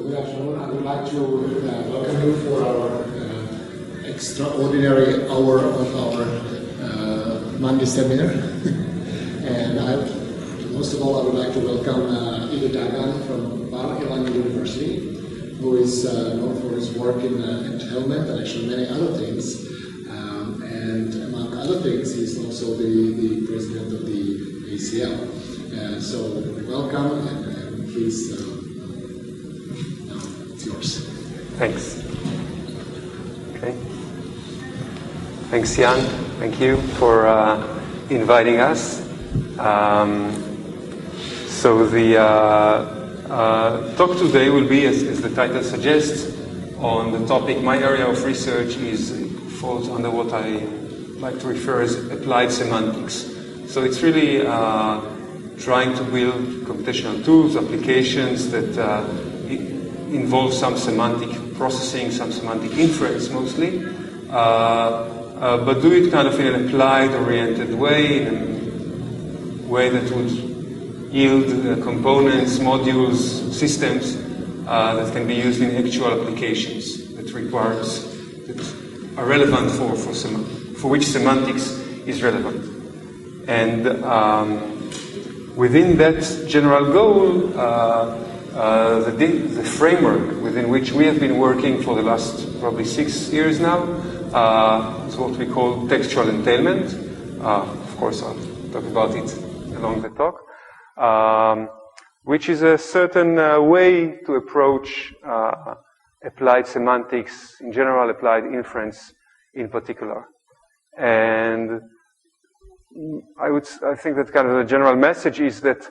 Good afternoon. I would like to welcome you for our extraordinary hour of our Monday seminar. And most of all, I would like to welcome BIUTEE from Bar-Ilan University, who is known for his work in entailment and actually many other things. And among other things, he's also the president of the ACL. So welcome, and please, now it's yours. Thanks. Okay. Thanks, Jan. Thank you for inviting us. So the talk today will be, as the title suggests, on the topic. My area of research falls under what I like to refer as applied semantics. So it's really trying to build computational tools, applications that involve some semantic processing, some semantic inference mostly, but do it kind of in an applied-oriented way, in a way that would yield components, modules, systems that can be used in actual applications that are relevant for which semantics is relevant. And within that general goal, the framework within which we have been working for the last probably 6 years now is what we call textual entailment. Of course, I'll talk about it along the talk, which is a certain way to approach applied semantics in general, applied inference in particular. And I think that kind of the general message is that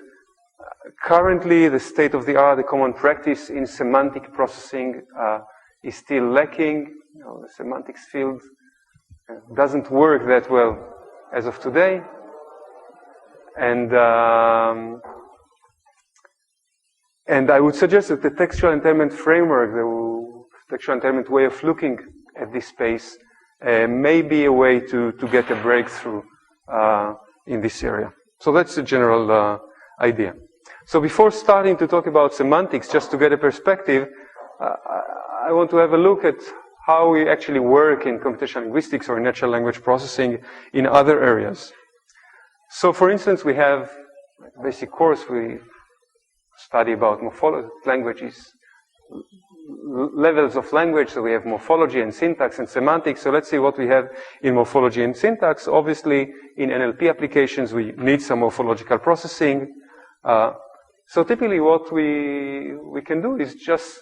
currently the state of the art, the common practice in semantic processing is still lacking. The semantics field doesn't work that well as of today. And I would suggest that the textual entailment framework, the textual entailment way of looking at this space, may be a way to get a breakthrough in this area. So that's the general idea. So before starting to talk about semantics, just to get a perspective, I want to have a look at how we actually work in computational linguistics or in natural language processing in other areas. So for instance, we have a basic course, we study about morphology, languages, levels of language, so we have morphology and syntax and semantics. So let's see what we have in morphology and syntax. Obviously, in NLP applications, we need some morphological processing. So typically what we can do is just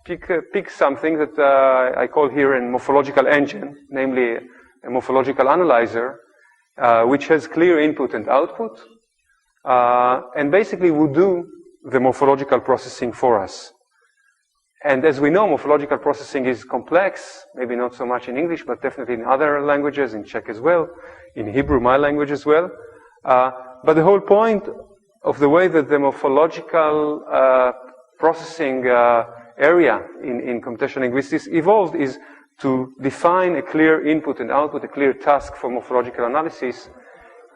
pick something that I call here a morphological engine, namely a morphological analyzer, which has clear input and output, and basically would do the morphological processing for us. And as we know, morphological processing is complex, maybe not so much in English, but definitely in other languages, in Czech as well, in Hebrew, my language as well. But the whole point of the way that the morphological processing area in computational linguistics evolved is to define a clear input and output, a clear task for morphological analysis,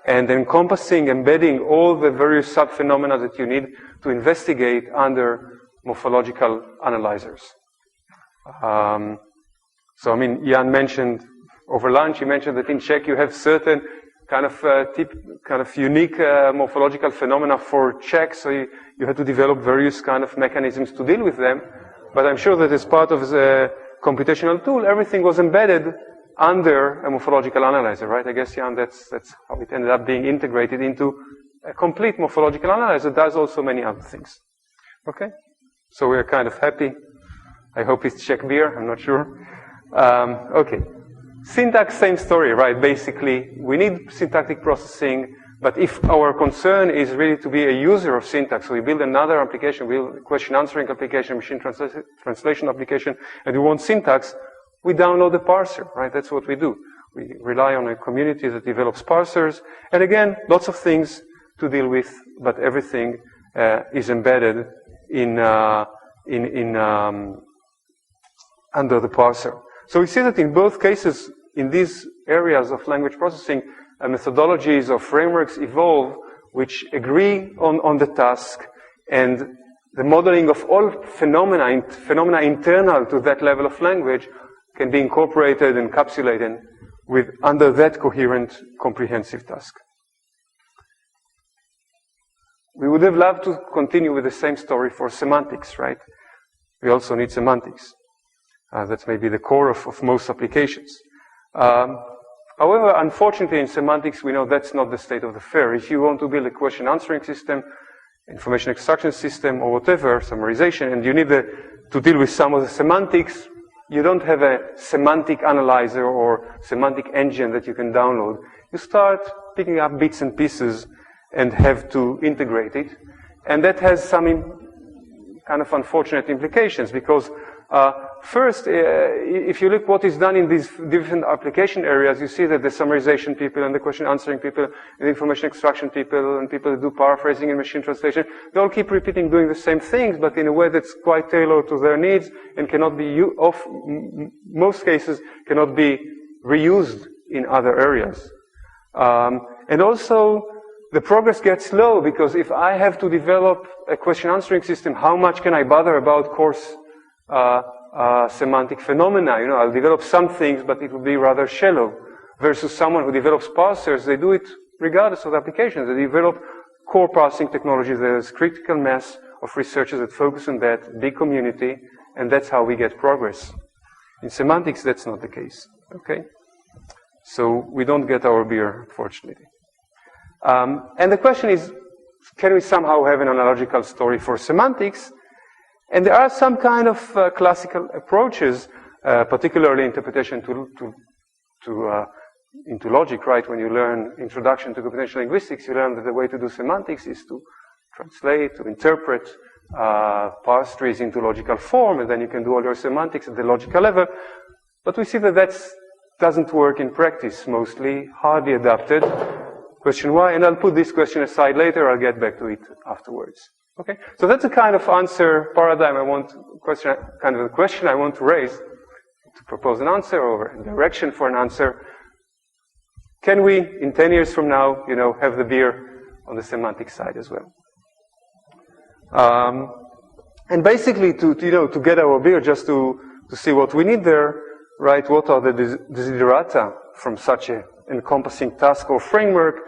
and encompassing, embedding all the various sub-phenomena that you need to investigate under morphological analyzers. So, I mean, Jan mentioned over lunch, he mentioned that in Czech you have certain kind of unique morphological phenomena for Czech, so you had to develop various kind of mechanisms to deal with them. But I'm sure that as part of the computational tool, everything was embedded under a morphological analyzer, right? I guess, Jan, that's how it ended up being integrated into a complete morphological analyzer that does also many other things. Okay? So we're kind of happy. I hope it's Czech beer, I'm not sure. Okay. Syntax, same story, right? Basically, we need syntactic processing, but if our concern is really to be a user of syntax, so we build another application, we build a question answering application, machine translation application, and we want syntax, we download the parser, right? That's what we do. We rely on a community that develops parsers, and again, lots of things to deal with, but everything is embedded under the parser. So we see that in both cases, in these areas of language processing, methodologies or frameworks evolve which agree on the task and the modeling of all phenomena internal to that level of language can be incorporated, encapsulated under that coherent, comprehensive task. We would have loved to continue with the same story for semantics, right? We also need semantics. That's maybe the core of most applications. However, unfortunately, in semantics, we know that's not the state of the affair. If you want to build a question answering system, information extraction system, or whatever, summarization, and you need to deal with some of the semantics, you don't have a semantic analyzer or semantic engine that you can download. You start picking up bits and pieces and have to integrate it. And that has some kind of unfortunate implications because first, if you look what is done in these different application areas, you see that the summarization people and the question answering people and the information extraction people and people who do paraphrasing and machine translation, they all keep repeating doing the same things, but in a way that's quite tailored to their needs and cannot be, most cases, cannot be reused in other areas. And also, the progress gets slow because if I have to develop a question answering system, how much can I bother about coarse semantic phenomena? You know, I'll develop some things, but it will be rather shallow. Versus someone who develops parsers, they do it regardless of the applications. They develop core parsing technologies. There's critical mass of researchers that focus on that, big community, and that's how we get progress. In semantics, that's not the case. Okay? So we don't get our beer, unfortunately. And the question is, can we somehow have an analogical story for semantics? And there are some kind of classical approaches, particularly interpretation into logic, right? When you learn Introduction to Computational Linguistics, you learn that the way to do semantics is to translate, to interpret parse-trees into logical form, and then you can do all your semantics at the logical level. But we see that that doesn't work in practice, mostly, hardly adapted. Question why, and I'll put this question aside later, I'll get back to it afterwards. Okay? So that's a kind of answer paradigm kind of a question I want to raise, to propose an answer or a direction for an answer. Can we, in 10 years from now, you know, have the beer on the semantic side as well? And basically to get our beer, just to see what we need there, right? What are the desiderata from such a encompassing task or framework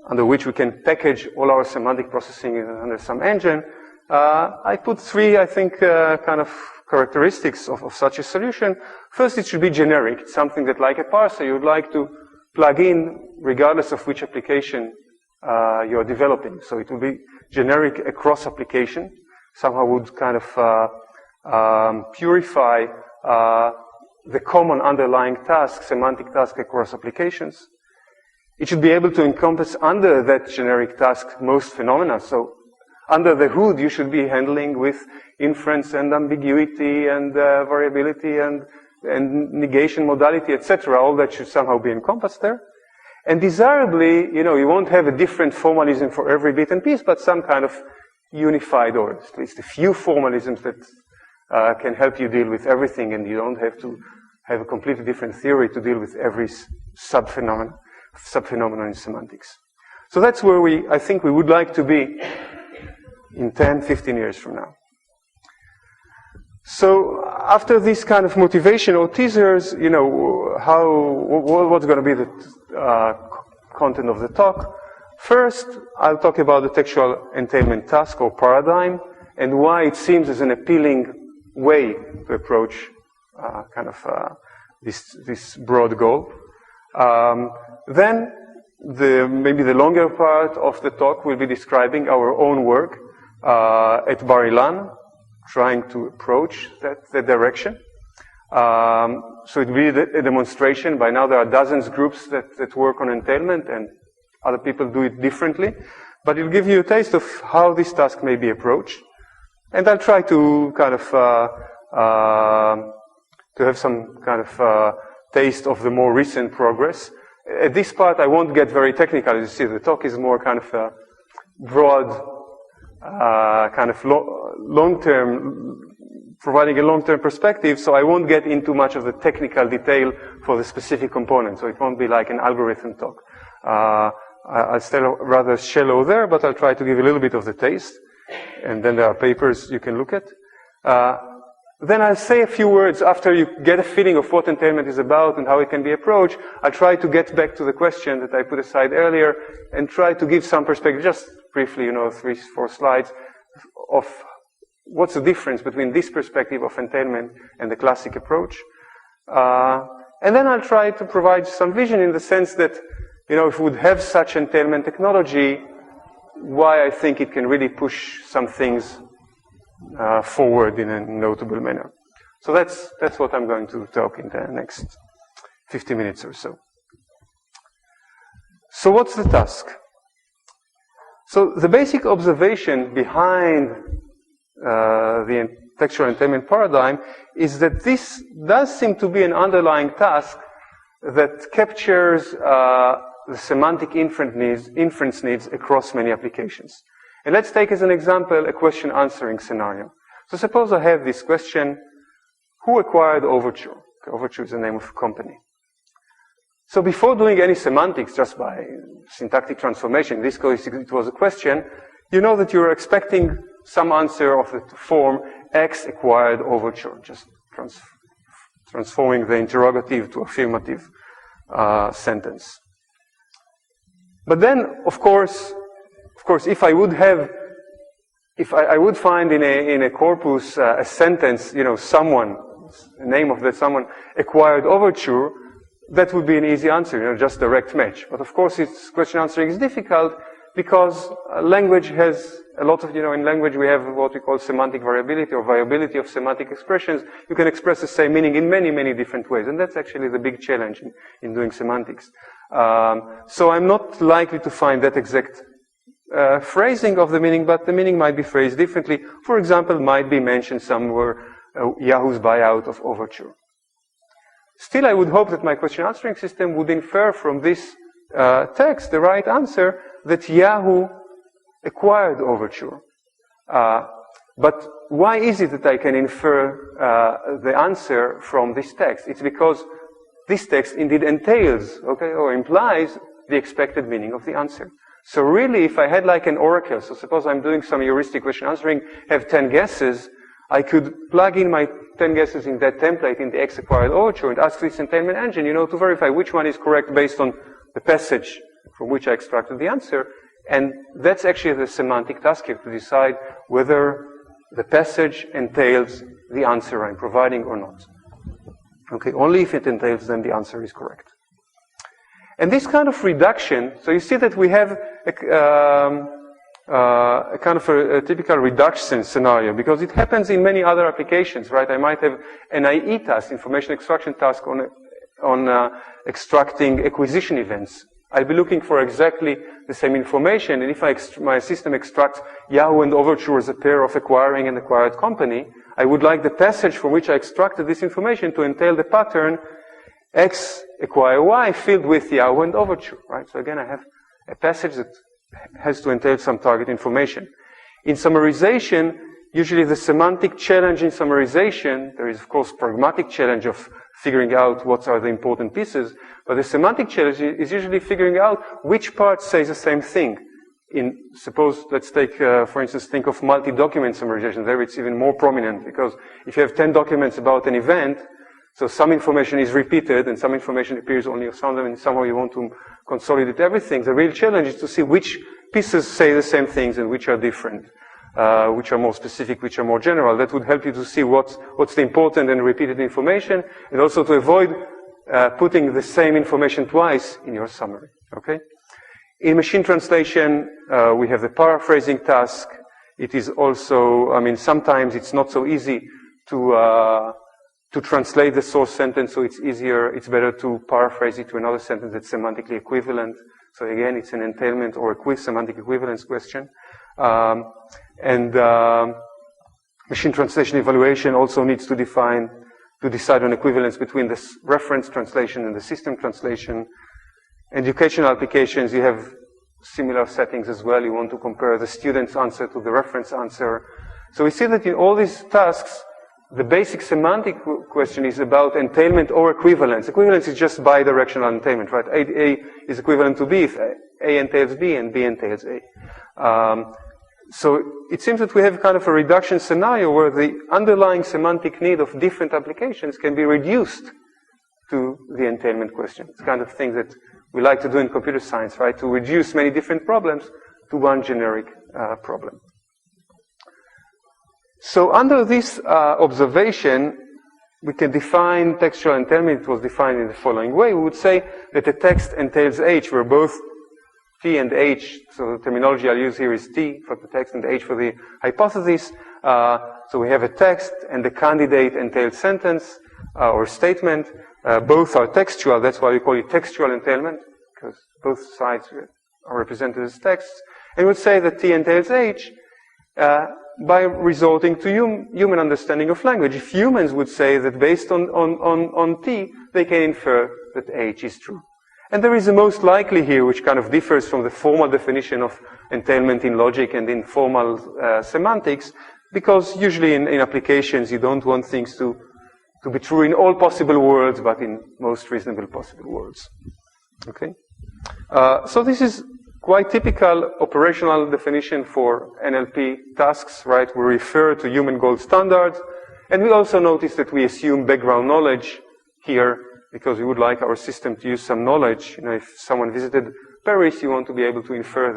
under which we can package all our semantic processing under some engine. I put three, I think, kind of characteristics of such a solution. First, it should be generic. It's something that, like a parser, you would like to plug in regardless of which application you're developing. So it will be generic across application. Somehow would kind of purify the common underlying task, semantic task across applications. It should be able to encompass under that generic task most phenomena. So under the hood, you should be handling with inference and ambiguity and variability and negation modality, etc. All that should somehow be encompassed there. And desirably, you know, you won't have a different formalism for every bit and piece, but some kind of unified, or at least a few formalisms that can help you deal with everything, and you don't have to have a completely different theory to deal with every subphenomenon in semantics. So that's where I think we would like to be in 10, 15 years from now. So after this kind of motivation or teasers, you know, what's going to be the content of the talk? First, I'll talk about the textual entailment task or paradigm and why it seems as an appealing way to approach this broad goal. Then, maybe the longer part of the talk will be describing our own work at Bar-Ilan, trying to approach that direction. So it will be a demonstration. By now there are dozens of groups that work on entailment, and other people do it differently. But it'll give you a taste of how this task may be approached. And I'll try to kind of to have some kind of taste of the more recent progress. At this part, I won't get very technical. As you see, the talk is more kind of a broad, kind of long-term, providing a long-term perspective, so I won't get into much of the technical detail for the specific component, so it won't be like an algorithm talk. I'll stay rather shallow there, but I'll try to give a little bit of the taste. and then there are papers you can look at. Then I'll say a few words after you get a feeling of what entailment is about and how it can be approached. I'll try to get back to the question that I put aside earlier and try to give some perspective, just briefly, 3-4 slides, of what's the difference between this perspective of entailment and the classic approach. And then I'll try to provide some vision in the sense that, if we would have such entailment technology, why I think it can really push some things forward in a notable manner. So that's what I'm going to talk in the next 50 minutes or so. So what's the task? So the basic observation behind the textual entailment paradigm is that this does seem to be an underlying task that captures the semantic inference needs across many applications. And let's take as an example a question answering scenario. So suppose I have this question, who acquired Overture? Okay, Overture is the name of a company. So before doing any semantics, just by syntactic transformation, in this case it was a question, you know that you're expecting some answer of the form X acquired Overture, just transforming the interrogative to affirmative sentence. But then, of course, if I would find in a corpus a sentence, someone, the name of that someone acquired Overture, that would be an easy answer, just direct match. But of course, it's question answering is difficult because language has a lot of, in language we have what we call semantic variability or viability of semantic expressions. You can express the same meaning in many, many different ways. And that's actually the big challenge in doing semantics. So I'm not likely to find that exact phrasing of the meaning, but the meaning might be phrased differently. For example, might be mentioned somewhere Yahoo's buyout of Overture. Still, I would hope that my question answering system would infer from this text the right answer that Yahoo acquired Overture. But why is it that I can infer the answer from this text? It's because this text indeed entails, or implies the expected meaning of the answer. So really, if I had like an oracle, so suppose I'm doing some heuristic question answering, have 10 guesses, I could plug in my 10 guesses in that template in the X acquired Overture and ask this entailment engine, to verify which one is correct based on the passage from which I extracted the answer. And that's actually the semantic task here, to decide whether the passage entails the answer I'm providing or not. Okay, only if it entails, then the answer is correct. And this kind of reduction, so you see that we have a kind of a typical reduction scenario, because it happens in many other applications, right? I might have an IE task, information extraction task, on extracting acquisition events. I'll be looking for exactly the same information, and if my system extracts Yahoo and Overture as a pair of acquiring and acquired company, I would like the passage from which I extracted this information to entail the pattern X acquire Y filled with Yahoo and Overture, right? So again, I have a passage that has to entail some target information. In summarization, usually the semantic challenge in summarization, there is of course pragmatic challenge of figuring out what are the important pieces, but the semantic challenge is usually figuring out which part says the same thing. Suppose, let's take, for instance, think of multi-document summarization. There it's even more prominent, because if you have 10 documents about an event, so some information is repeated and some information appears only on some of them, and somehow you want to consolidate everything. The real challenge is to see which pieces say the same things and which are different, which are more specific, which are more general. That would help you to see what's the important and repeated information, and also to avoid putting the same information twice in your summary. Okay? In machine translation, we have the paraphrasing task. It is also, sometimes it's not so easy to translate the source sentence, so it's better to paraphrase it to another sentence that's semantically equivalent. So again, it's an entailment or a quick semantic equivalence question. Machine translation evaluation also needs to decide on equivalence between the reference translation and the system translation. Educational applications, you have similar settings as well. You want to compare the student's answer to the reference answer. So we see that in all these tasks, the basic semantic question is about entailment or equivalence. Equivalence is just bidirectional entailment, right? A is equivalent to B if A entails B and B entails A. So it seems that we have kind of a reduction scenario where the underlying semantic need of different applications can be reduced to the entailment question. It's kind of thing that we like to do in computer science, right? To reduce many different problems to one generic problem. So under this observation, we can define textual entailment. It was defined in the following way. We would say that the text entails H, where both T and H, so the terminology I'll use here is T for the text and H for the hypothesis. So we have a text and the candidate entailed sentence or statement. Both are textual. That's why we call it textual entailment, because both sides are represented as texts. And we would say that T entails H by resorting to human understanding of language. If humans would say that based on T, they can infer that H is true. And there is a most likely here, which kind of differs from the formal definition of entailment in logic and in formal semantics, because usually in applications you don't want things to be true in all possible worlds, but in most reasonable possible worlds. Okay? So this is quite typical operational definition for NLP tasks, right? We refer to human gold standards, and we also notice that we assume background knowledge here, because we would like our system to use some knowledge. You know, if someone visited Paris, you want to be able to infer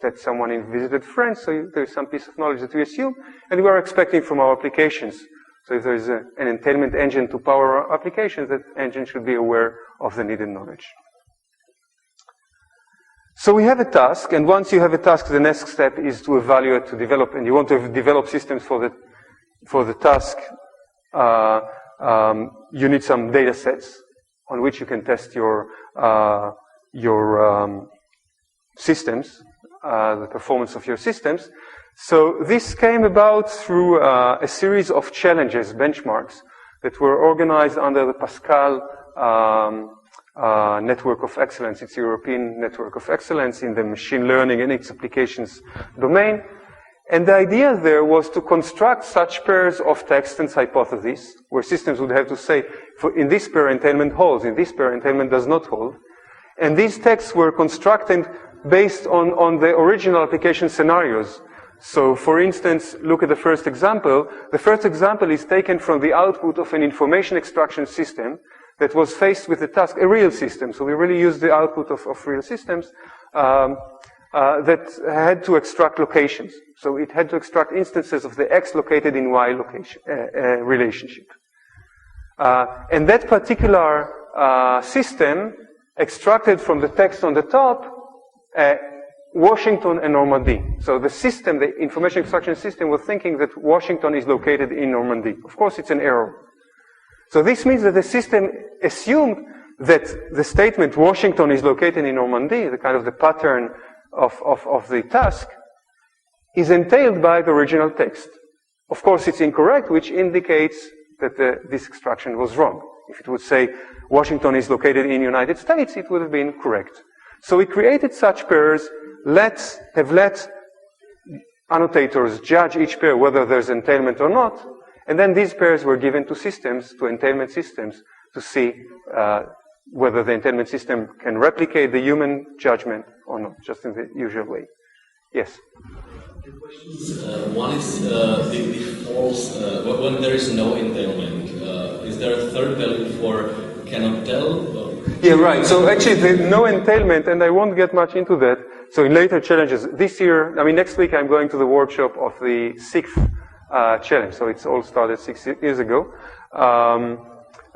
that someone visited France, so there's some piece of knowledge that we assume, and we are expecting from our applications. So if there is an entailment engine to power our applications, that engine should be aware of the needed knowledge. So we have a task, and once you have a task, the next step is to evaluate, to develop, and you want to develop systems for the task. You need some data sets on which you can test your systems, the performance of your systems. So this came about through a series of challenges, benchmarks, that were organized under the Pascal Network of Excellence. It's a European Network of Excellence in the machine learning and its applications domain. And the idea there was to construct such pairs of text and hypotheses, where systems would have to say, in this pair entailment holds, in this pair entailment does not hold. And these texts were constructed based on the original application scenarios. So, for instance, look at the first example. The first example is taken from the output of an information extraction system that was faced with a task, a real system. So we really used the output of real systems that had to extract locations. So it had to extract instances of the X located in Y location, relationship. And that particular system extracted from the text on the top Washington and Normandy. So the system, the information extraction system, was thinking that Washington is located in Normandy. Of course, it's an error. So this means that the system assumed that the statement Washington is located in Normandy, the kind of the pattern of the task, is entailed by the original text. Of course, it's incorrect, which indicates that this extraction was wrong. If it would say Washington is located in the United States, it would have been correct. So we created such pairs, let annotators judge each pair whether there's entailment or not, and then these pairs were given to systems, to entailment systems, to see whether the entailment system can replicate the human judgment or not, just in the usual way. Yes? Two questions. One is the false, when there is no entailment, is there a third value for cannot tell? Yeah, right. So actually, the no entailment, and I won't get much into that. So in later challenges, this year, next week I'm going to the workshop of the 6th challenge. So it's all started 6 years ago.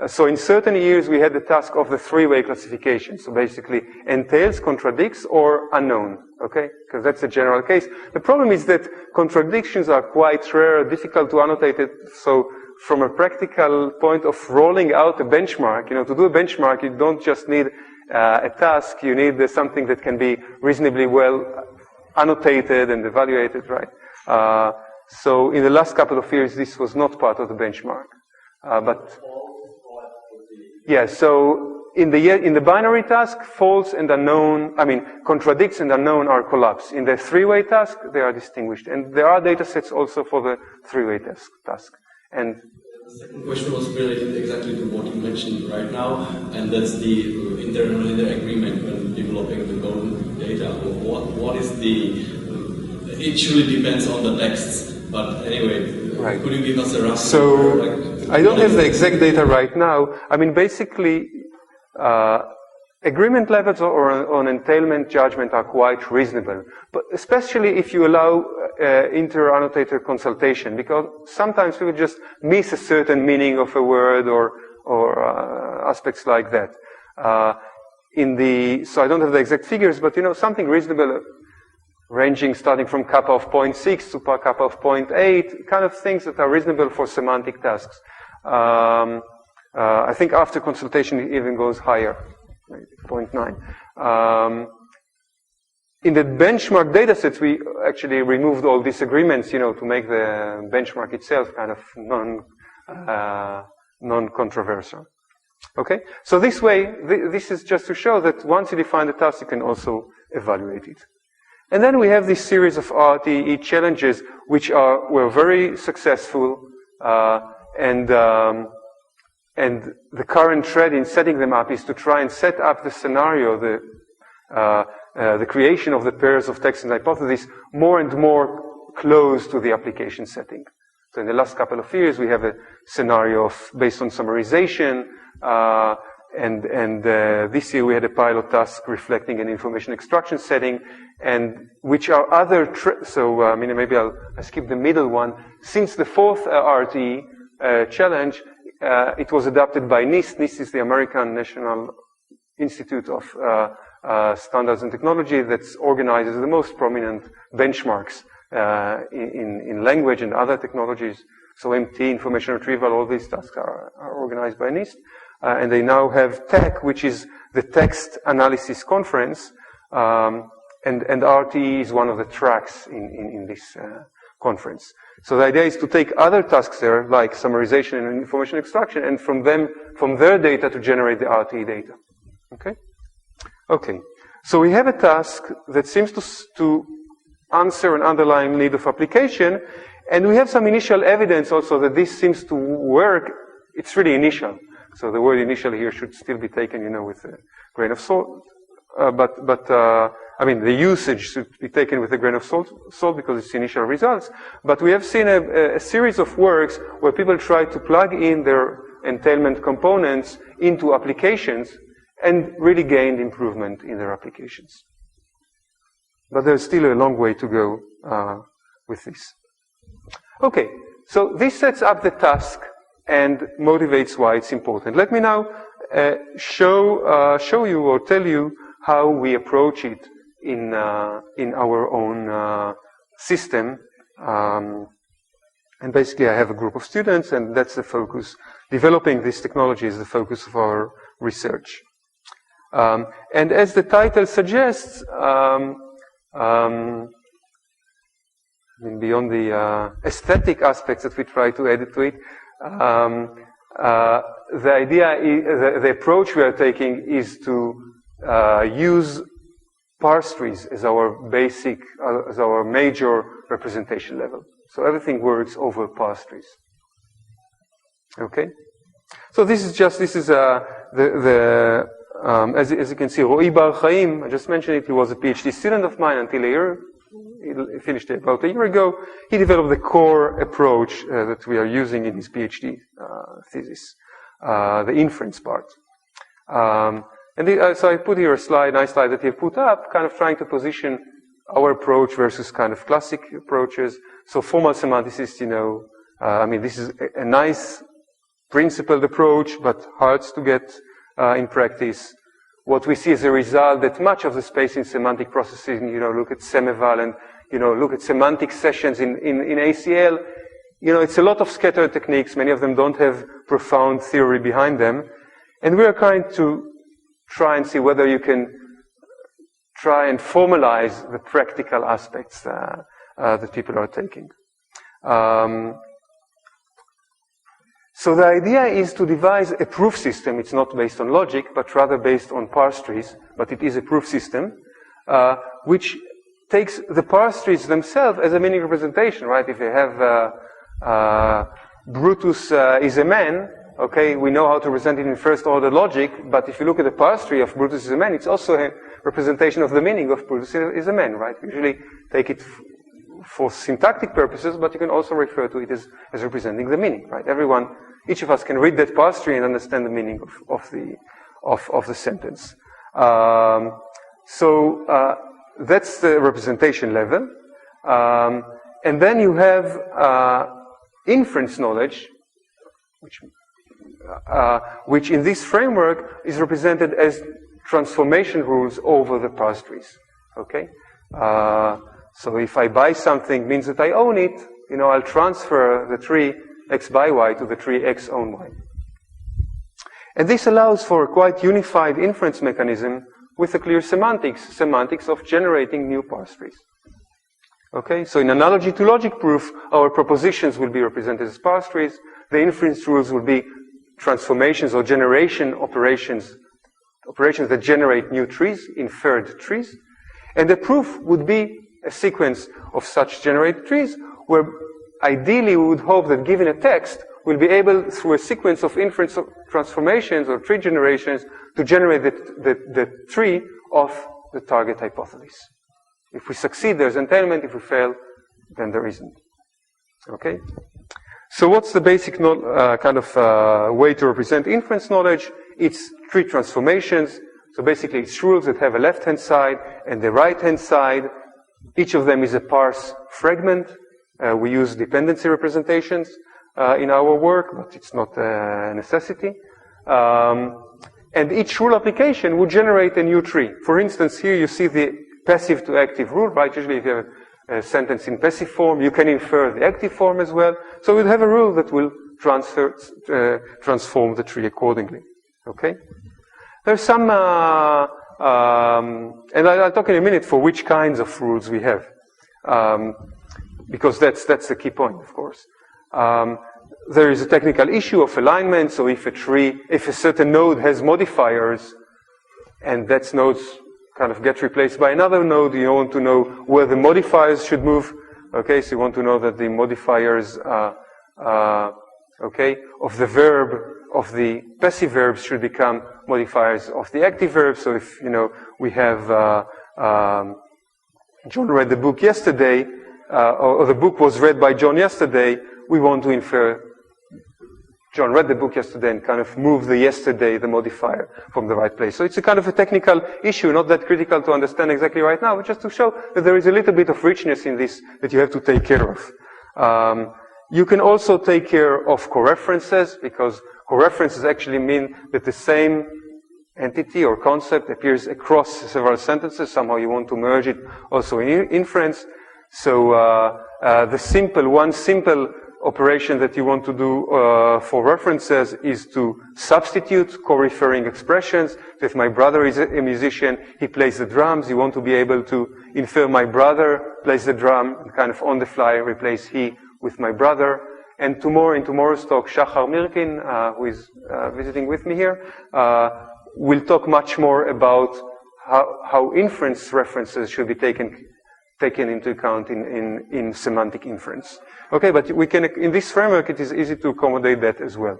So in certain years, we had the task of the three-way classification. So basically, entails, contradicts, or unknown. Okay? Because that's a general case. The problem is that contradictions are quite rare, difficult to annotate it. So from a practical point of rolling out a benchmark, to do a benchmark, you don't just need a task, you need something that can be reasonably well annotated and evaluated, right? So in the last couple of years, this was not part of the benchmark. Yeah, so in the binary task, false and unknown, contradicts and unknown are collapsed. In the three-way task, they are distinguished. And there are data sets also for the three-way task. And the second question was related exactly to what you mentioned right now, and that's the inter agreement when developing the golden data. What is the it truly depends on the texts. But anyway, right. Could you give us a rough? So I don't have the exact data right now. I mean, basically, agreement levels on entailment judgment are quite reasonable, but especially if you allow inter-annotator consultation, because sometimes people just miss a certain meaning of a word or aspects like that. So I don't have the exact figures, but something reasonable, ranging starting from kappa of 0.6 to kappa of 0.8, kind of things that are reasonable for semantic tasks. I think after consultation it even goes higher, 0.9. In the benchmark datasets, we actually removed all disagreements, to make the benchmark itself kind of non-controversial. Okay? So this way, this is just to show that once you define the task, you can also evaluate it. And then we have this series of RTE challenges, which were very successful, and the current trend in setting them up is to try and set up the scenario, the creation of the pairs of text and hypothesis, more and more close to the application setting. So in the last couple of years, we have a scenario based on summarization, and this year we had a pilot task reflecting an information extraction setting, and which are other, so maybe I'll skip the middle one. Since the fourth RTE challenge, it was adopted by NIST. NIST is the American National Institute of Standards and Technology that organizes the most prominent benchmarks in language and other technologies. So MT, information retrieval, all these tasks are organized by NIST. And they now have TEC, which is the Text Analysis Conference, and RTE is one of the tracks in this conference. So the idea is to take other tasks there, like summarization and information extraction, and from their data to generate the RTE data. Okay? Okay. So we have a task that seems to answer an underlying need of application, and we have some initial evidence also that this seems to work. It's really initial. So the word initial here should still be taken, with a grain of salt. The usage should be taken with a grain of salt because it's initial results. But we have seen a series of works where people try to plug in their entailment components into applications and really gained improvement in their applications. But there's still a long way to go with this. Okay, so this sets up the task and motivates why it's important. Let me now show you or tell you how we approach it in our own system. And basically I have a group of students, and that's the focus. Developing this technology is the focus of our research. And as the title suggests, beyond the aesthetic aspects that we try to add to it, the idea, the approach we are taking is to use parse-trees as our basic, as our major representation level. So everything works over parse-trees. Okay? So this is as you can see, Ro'i Bar-Chaim, I just mentioned it, he was a PhD student of mine until he finished it about a year ago. He developed the core approach that we are using in his PhD thesis, the inference part. So I put here a nice slide that he put up, kind of trying to position our approach versus kind of classic approaches. So formal semanticists, this is a nice principled approach, but hard to get in practice. What we see as a result that much of the space in semantic processing, look at SemEval and, look at semantic sessions in ACL, it's a lot of scattered techniques. Many of them don't have profound theory behind them. And we are trying to and see whether you can try and formalize the practical aspects that people are taking. So the idea is to devise a proof system. It's not based on logic, but rather based on parse trees, but it is a proof system, which takes the parse trees themselves as a meaning representation, right? If you have Brutus is a man, okay, we know how to represent it in first order logic, but if you look at the parse tree of Brutus is a man, it's also a representation of the meaning of Brutus is a man, right? We usually take it for syntactic purposes, but you can also refer to it as representing the meaning, right? Each of us can read that parse tree and understand the meaning of the sentence. So that's the representation level. And then you have inference knowledge, which in this framework is represented as transformation rules over the parse trees. Okay? So if I buy something, means that I own it. I'll transfer the tree x by y to the tree x own y. And this allows for a quite unified inference mechanism with a clear semantics of generating new parse trees. Okay, so in analogy to logic proof, our propositions will be represented as parse trees. The inference rules will be transformations or generation operations that generate new trees, inferred trees. And the proof would be a sequence of such generated trees, where ideally we would hope that given a text, we'll be able, through a sequence of inference transformations or tree generations, to generate the tree of the target hypothesis. If we succeed, there's entailment. If we fail, then there isn't. Okay? So what's the basic way to represent inference knowledge? It's tree transformations. So basically, it's rules that have a left-hand side and the right-hand side. Each of them is a parse fragment. We use dependency representations in our work, but it's not a necessity. And each rule application would generate a new tree. For instance, here you see the passive to active rule, right? Usually if you have a sentence in passive form, you can infer the active form as well. So we'll have a rule that will transform the tree accordingly. Okay? There's some, and I'll talk in a minute for which kinds of rules we have. Because that's the key point, of course. There is a technical issue of alignment. So if a certain node has modifiers, and that nodes kind of get replaced by another node, you want to know where the modifiers should move. Okay, so you want to know that the modifiers, of the verb, of the passive verbs should become modifiers of the active verbs. So if, we have, John read the book yesterday, or the book was read by John yesterday, we want to infer John read the book yesterday and kind of move the yesterday, the modifier, from the right place. So it's a kind of a technical issue, not that critical to understand exactly right now, but just to show that there is a little bit of richness in this that you have to take care of. You can also take care of coreferences, because coreferences actually mean that the same entity or concept appears across several sentences. Somehow you want to merge it also in inference. So one simple operation that you want to do for references is to substitute co-referring expressions. So if my brother is a musician, he plays the drums, you want to be able to infer my brother plays the drum, and kind of on the fly replace he with my brother. And in tomorrow's talk, Shachar Mirkin, who is visiting with me here, will talk much more about how inference references should be taken into account in semantic inference. Okay, but we can, in this framework, it is easy to accommodate that as well.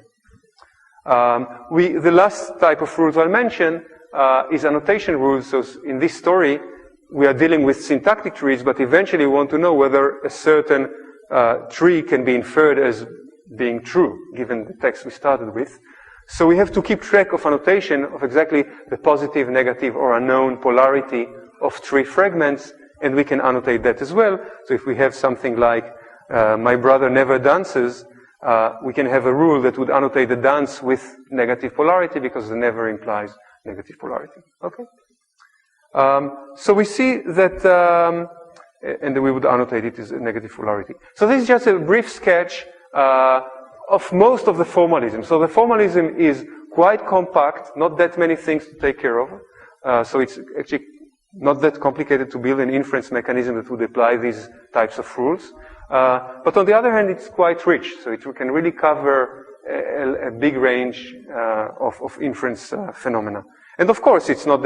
The last type of rules I'll mention is annotation rules. So in this story, we are dealing with syntactic trees, but eventually we want to know whether a certain tree can be inferred as being true, given the text we started with. So we have to keep track of annotation of exactly the positive, negative, or unknown polarity of tree fragments, and we can annotate that as well. So if we have something like my brother never dances, we can have a rule that would annotate the dance with negative polarity, because the never implies negative polarity. Okay? So we see that, and then we would annotate it as a negative polarity. So this is just a brief sketch of most of the formalism. So the formalism is quite compact, not that many things to take care of. So it's actually not that complicated to build an inference mechanism that would apply these types of rules. But on the other hand, it's quite rich. So it can really cover a big range of inference phenomena. And of course, it's not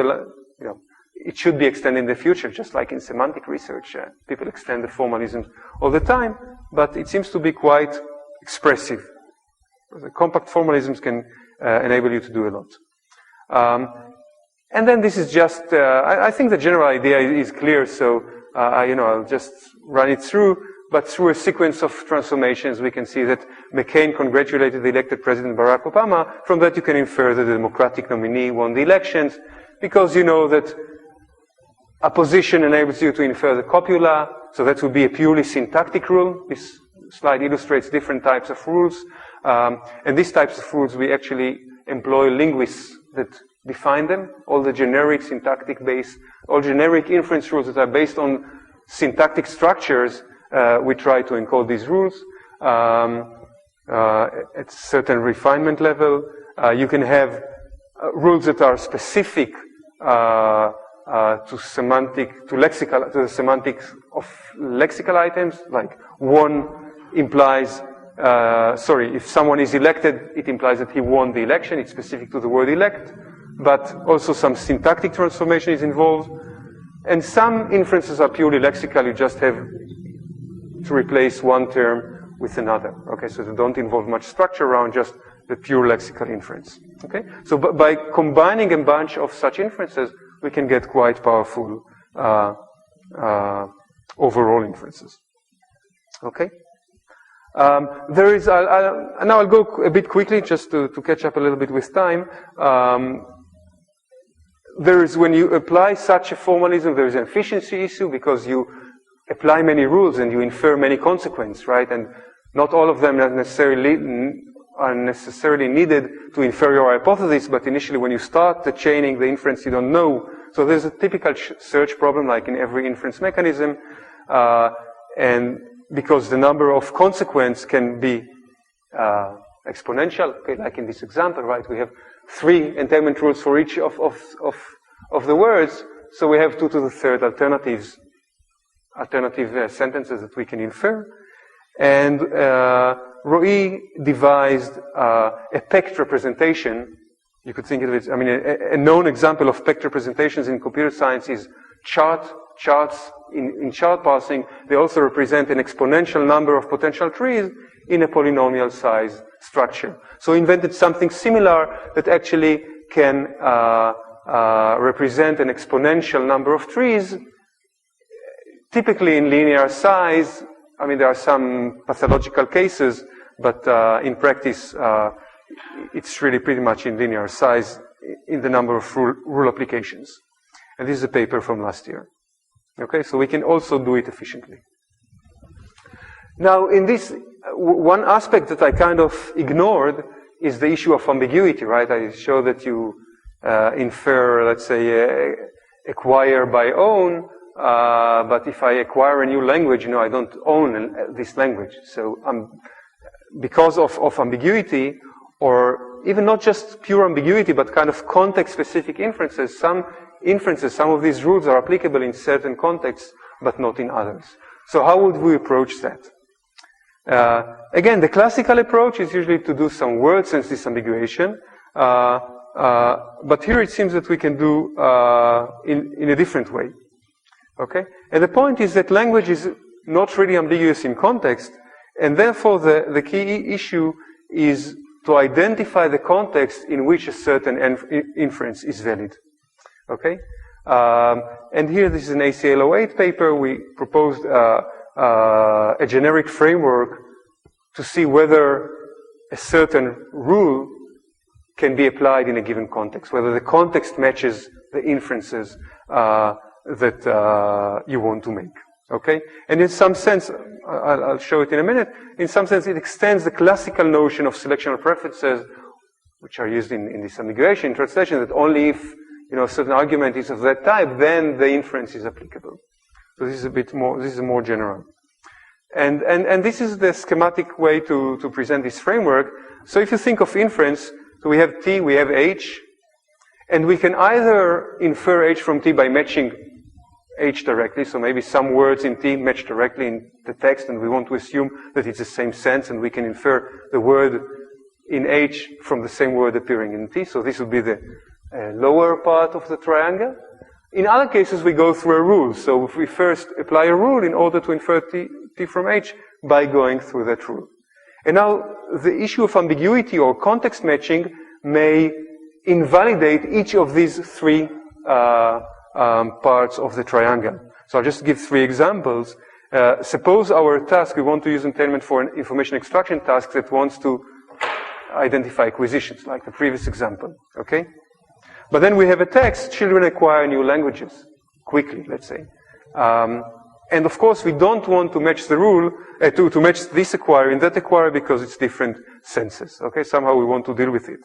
it should be extended in the future, just like in semantic research. People extend the formalisms all the time, but it seems to be quite expressive. The compact formalisms can enable you to do a lot. And then this is just, I think the general idea is clear. So I'll just run it through. But through a sequence of transformations, we can see that McCain congratulated the elected President Barack Obama. From that, you can infer that the Democratic nominee won the elections, because you know that opposition enables you to infer the copula. So that would be a purely syntactic rule. This slide illustrates different types of rules. And these types of rules, we actually employ linguists that define them. All the generic syntactic-based, all generic inference rules that are based on syntactic structures, we try to encode these rules at certain refinement level. You can have rules that are specific to the semantics of lexical items, like one implies, if someone is elected, it implies that he won the election. It's specific to the word elect, but also some syntactic transformation is involved. And some inferences are purely lexical. You just have to replace one term with another. Okay, so they don't involve much structure around just the pure lexical inference. Okay, so by combining a bunch of such inferences, we can get quite powerful overall inferences. Okay. There is, now I'll go a bit quickly just to catch up a little bit with time. There is, when you apply such a formalism, there is an efficiency issue because you apply many rules and you infer many consequences, right? And not all of them are necessarily needed to infer your hypothesis, but initially when you start the chaining, the inference you don't know. So there's a typical search problem like in every inference mechanism. And because the number of consequences can be exponential, okay, like in this example, right? We have 3 entailment rules for each of the words, so we have 2 to the 3rd alternative sentences that we can infer. And Roy devised a PECT representation. You could think of it, I mean, a known example of PECT representations in computer science is charts. In chart parsing, they also represent an exponential number of potential trees in a polynomial size structure. So he invented something similar that actually can represent an exponential number of trees, typically in linear size. I mean, there are some pathological cases, but in practice, it's really pretty much in linear size in the number of rule applications. And this is a paper from last year. Okay, so we can also do it efficiently. Now, in this, one aspect that I kind of ignored is the issue of ambiguity, right? I show that you infer, let's say, acquire by own, but if I acquire a new language, I don't own this language. So because of ambiguity, or even not just pure ambiguity, but kind of context-specific inferences, some of these rules are applicable in certain contexts, but not in others. So how would we approach that? Again, the classical approach is usually to do some word sense disambiguation, but here it seems that we can do in a different way. Okay? And the point is that language is not really ambiguous in context, and therefore the key issue is to identify the context in which a certain inference is valid. Okay? And here, this is an ACL 08 paper. We proposed a generic framework to see whether a certain rule can be applied in a given context, whether the context matches the inferences that you want to make. Okay? And in some sense, I'll show it in a minute, in some sense it extends the classical notion of selectional preferences, which are used in this ambiguation translation, that only if a certain argument is of that type, then the inference is applicable. So this is a bit more, this is more general. And this is the schematic way to present this framework. So if you think of inference, so we have T, we have H, and we can either infer H from T by matching H directly, so maybe some words in T match directly in the text, and we want to assume that it's the same sense, and we can infer the word in H from the same word appearing in T, so this would be the lower part of the triangle. In other cases, we go through a rule. So if we first apply a rule in order to infer T from H by going through that rule. And now, the issue of ambiguity or context matching may invalidate each of these 3 parts of the triangle. So I'll just give 3 examples. Suppose our task, we want to use entailment for an information extraction task that wants to identify acquisitions, like the previous example, okay? But then we have a text, children acquire new languages, quickly, let's say. And of course, we don't want to match the rule, to match this acquire and that acquire because it's different senses, okay? Somehow we want to deal with it.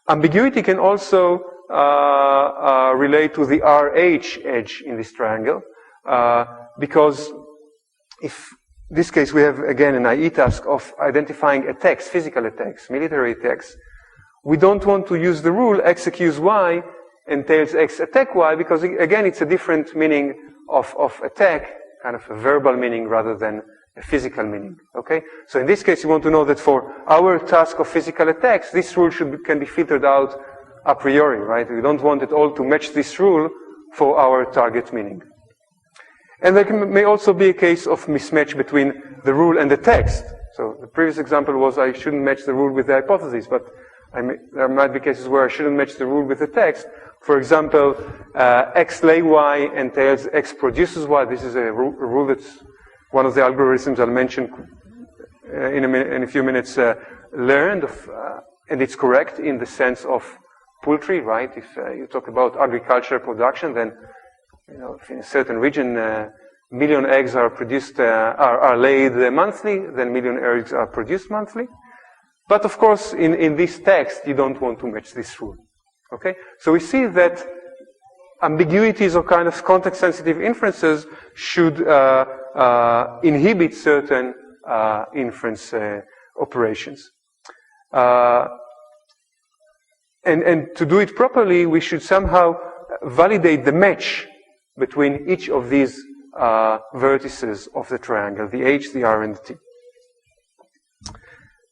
Ambiguity can also relate to the RH edge in this triangle, because if in this case we have again an IE task of identifying attacks, physical attacks, military attacks, we don't want to use the rule x accuse y entails x attack y because again it's a different meaning of attack, kind of a verbal meaning rather than a physical meaning, okay? So in this case, you want to know that for our task of physical attacks, this rule can be filtered out a priori, right? We don't want it all to match this rule for our target meaning. And there may also be a case of mismatch between the rule and the text. So the previous example was I shouldn't match the rule with the hypothesis, but there might be cases where I shouldn't match the rule with the text. For example, x lay y entails x produces y. This is a rule that's one of the algorithms I'll mention in a few minutes learned, and it's correct in the sense of poultry, right? If you talk about agricultural production, then if in a certain region million eggs are produced, are laid monthly, then million eggs are produced monthly. But of course, in this text, you don't want to match this rule. Okay? So we see that ambiguities or kind of context-sensitive inferences should inhibit certain inference operations. And to do it properly, we should somehow validate the match between each of these vertices of the triangle, the H, the R, and the T.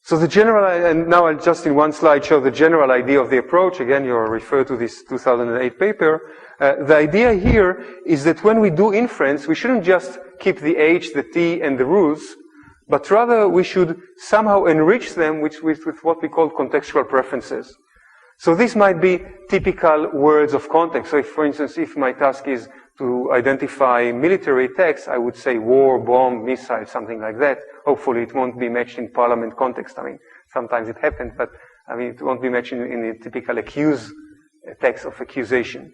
So the general, and now I'll just in one slide show the general idea of the approach. Again, you'll refer to this 2008 paper. The idea here is that when we do inference, we shouldn't just keep the H, the T, and the rules, but rather we should somehow enrich them with what we call contextual preferences. So this might be typical words of context. So if, for instance, if my task is to identify military text, I would say war, bomb, missile, something like that. Hopefully it won't be matched in parliament context. I mean, sometimes it happens, but I mean, it won't be matched in the typical text of accusation.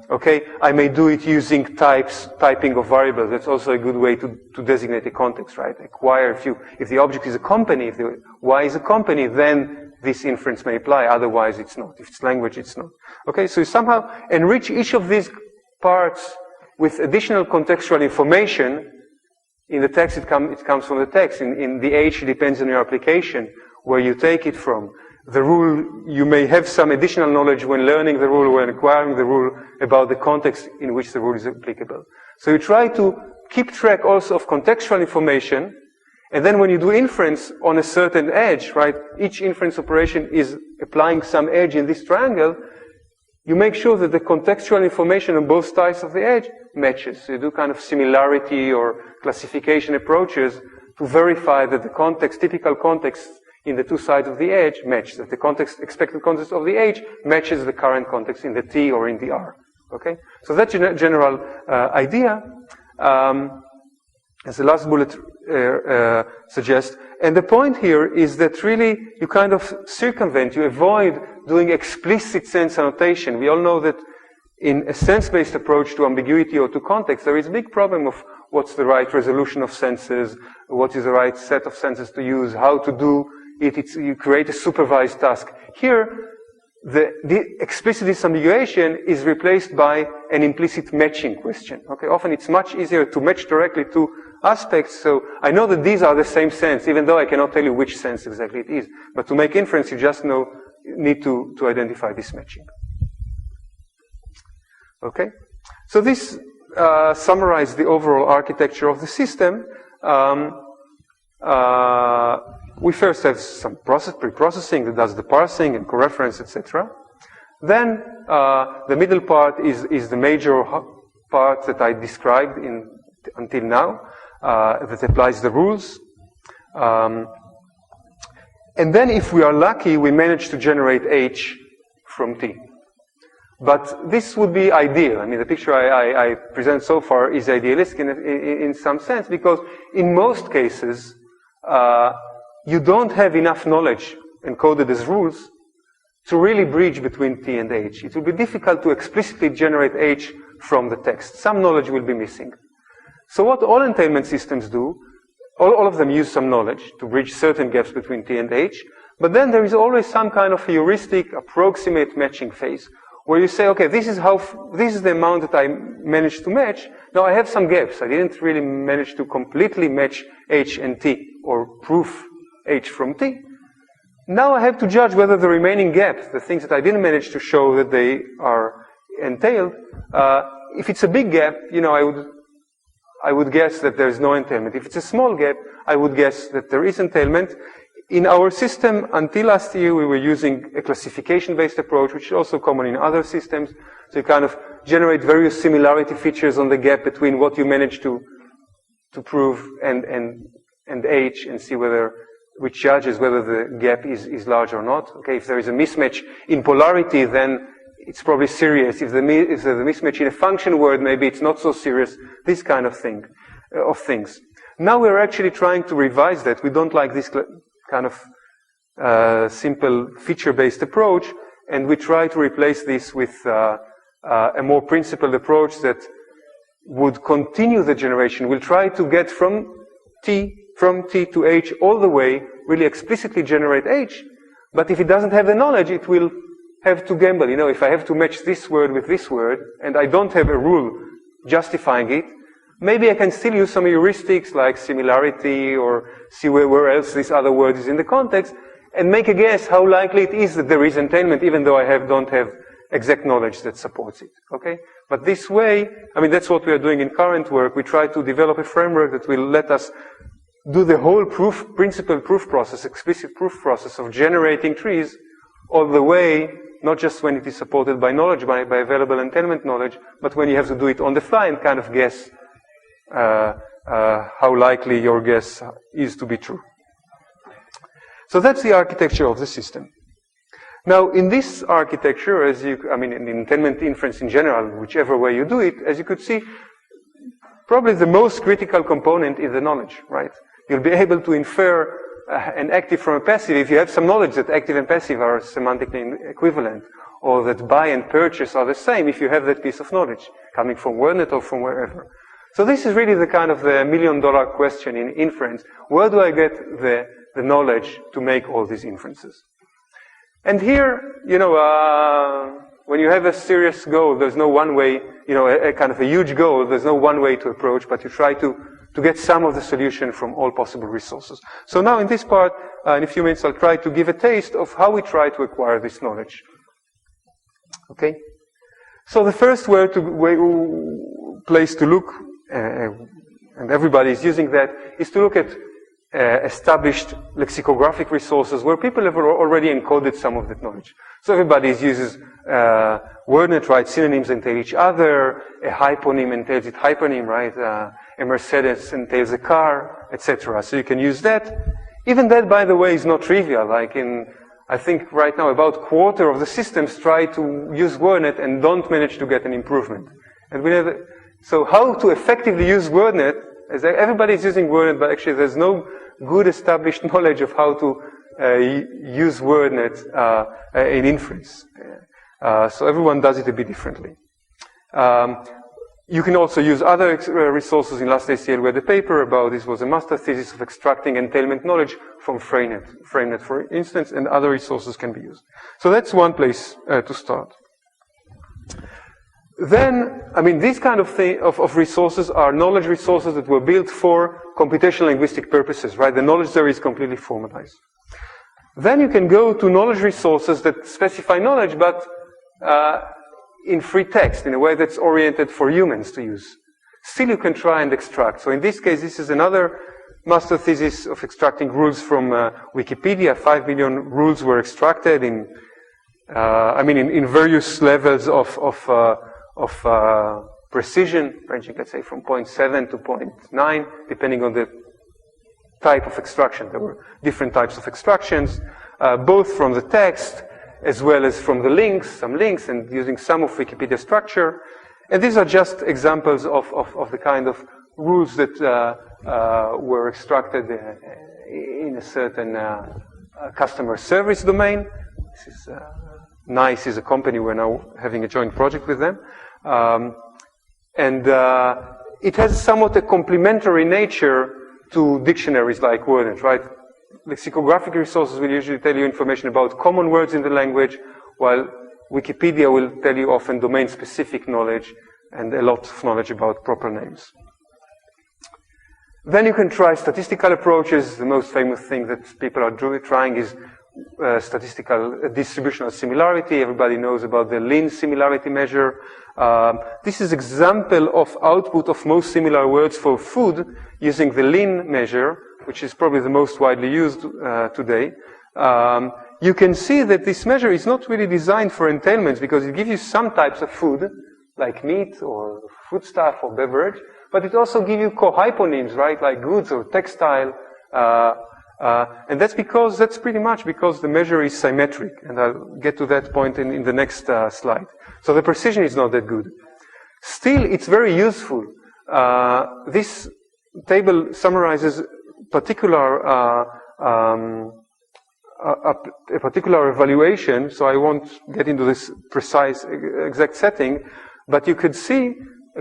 Okay, I may do it using typing of variables. That's also a good way to designate a context, right? Acquire, if the object is a company, if the Y is a company, then this inference may apply. Otherwise, it's not. If it's language, it's not. Okay, so you somehow enrich each of these parts with additional contextual information. In the text, it comes from the text. In the H, it depends on your application, where you take it from. The rule, you may have some additional knowledge when learning the rule, when acquiring the rule, about the context in which the rule is applicable. So you try to keep track also of contextual information, and then when you do inference on a certain edge, right, each inference operation is applying some edge in this triangle, you make sure that the contextual information on both sides of the edge matches. So you do kind of similarity or classification approaches to verify that the context, typical context in the two sides of the edge match, that the context, expected context of the H matches the current context in the T or in the R. Okay? So that's a general idea. As the last bullet suggests. And the point here is that really you kind of circumvent, you avoid doing explicit sense annotation. We all know that in a sense-based approach to ambiguity or to context, there is a big problem of what's the right resolution of senses, what is the right set of senses to use, how to do it. You create a supervised task. Here, the explicit disambiguation is replaced by an implicit matching question. Okay, often it's much easier to match directly to aspects. So I know that these are the same sense, even though I cannot tell you which sense exactly it is. But to make inference, you just need to identify this matching. Okay, so this summarizes the overall architecture of the system. We first have some pre-processing that does the parsing and coreference, etc. Then the middle part is the major part that I described until now, that applies the rules. And then if we are lucky, we manage to generate H from T. But this would be ideal. I mean, the picture I present so far is idealistic in some sense, because in most cases, you don't have enough knowledge encoded as rules to really bridge between T and H. It will be difficult to explicitly generate H from the text. Some knowledge will be missing. So what all entailment systems do, all of them use some knowledge to bridge certain gaps between T and H, but then there is always some kind of heuristic, approximate matching phase, where you say, okay, this is the amount that I managed to match. Now I have some gaps. I didn't really manage to completely match H and T, or proof H from T. Now I have to judge whether the remaining gaps, the things that I didn't manage to show that they are entailed, if it's a big gap, I would guess that there is no entailment. If it's a small gap, I would guess that there is entailment. In our system, until last year, we were using a classification-based approach, which is also common in other systems. So you kind of generate various similarity features on the gap between what you manage to prove and H, and see which judges whether the gap is large or not. Okay, if there is a mismatch in polarity, then it's probably serious. If there's a mismatch in a function word, maybe it's not so serious. This kind of things. Now we're actually trying to revise that. We don't like this kind of simple feature-based approach, and we try to replace this with a more principled approach that would continue the generation. We'll try to get from T to H all the way, really explicitly generate H, but if it doesn't have the knowledge, it will have to gamble. If I have to match this word with this word, and I don't have a rule justifying it, maybe I can still use some heuristics like similarity, or see where else this other word is in the context, and make a guess how likely it is that there is entailment, even though I don't have exact knowledge that supports it. Okay? But this way, that's what we are doing in current work. We try to develop a framework that will let us do the whole principal proof process, explicit proof process of generating trees all the way, not just when it is supported by knowledge, by available entailment knowledge, but when you have to do it on the fly and kind of guess how likely your guess is to be true. So that's the architecture of the system. Now, in this architecture, in entailment inference in general, whichever way you do it, as you could see, probably the most critical component is the knowledge, right? You'll be able to infer an active from a passive if you have some knowledge that active and passive are semantically equivalent, or that buy and purchase are the same if you have that piece of knowledge coming from WordNet or from wherever. So this is really the kind of the million-dollar question in inference. Where do I get the knowledge to make all these inferences? And here, when you have a serious goal, there's no one way, a kind of a huge goal, there's no one way to approach, but you try to get some of the solution from all possible resources. So now in this part, in a few minutes, I'll try to give a taste of how we try to acquire this knowledge. Okay? So the first place to look, and everybody is using that, is to look at established lexicographic resources where people have already encoded some of that knowledge. So everybody uses WordNet, right? Synonyms entail each other. A hyponym entails its hyponym, right? A Mercedes entails a car, etc. So you can use that. Even that, by the way, is not trivial. I think right now about a quarter of the systems try to use WordNet and don't manage to get an improvement. And so how to effectively use WordNet, as everybody is using WordNet, but actually there's no good established knowledge of how to use WordNet in inference. So everyone does it a bit differently. You can also use other resources. In last ACL, we had a paper about this was a master thesis of extracting entailment knowledge from FrameNet, for instance, and other resources can be used. So that's one place to start. Then, these kind of resources are knowledge resources that were built for computational linguistic purposes, right? The knowledge there is completely formalized. Then you can go to knowledge resources that specify knowledge, but in free text, in a way that's oriented for humans to use. Still, you can try and extract. So in this case, this is another master thesis of extracting rules from Wikipedia. 5 million rules were extracted in various levels of precision, ranging, let's say, from 0.7 to 0.9, depending on the type of extraction. There were different types of extractions, both from the text as well as from the links, some links, and using some of Wikipedia structure. And these are just examples of the kind of rules that were extracted in a certain customer service domain. This is NICE is a company. We're now having a joint project with them. It has somewhat a complementary nature to dictionaries like WordNet, right? Lexicographic resources will usually tell you information about common words in the language, while Wikipedia will tell you often domain-specific knowledge and a lot of knowledge about proper names. Then you can try statistical approaches. The most famous thing that people are trying is statistical distributional similarity. Everybody knows about the Lin similarity measure. This is example of output of most similar words for food using the Lin measure, which is probably the most widely used today. You can see that this measure is not really designed for entailments because it gives you some types of food, like meat or foodstuff or beverage, but it also gives you cohyponyms, right, like goods or textile. And that's pretty much because the measure is symmetric, and I'll get to that point in the next slide. So the precision is not that good. Still, it's very useful. This table summarizes particular a particular evaluation, so I won't get into this precise exact setting, but you could see,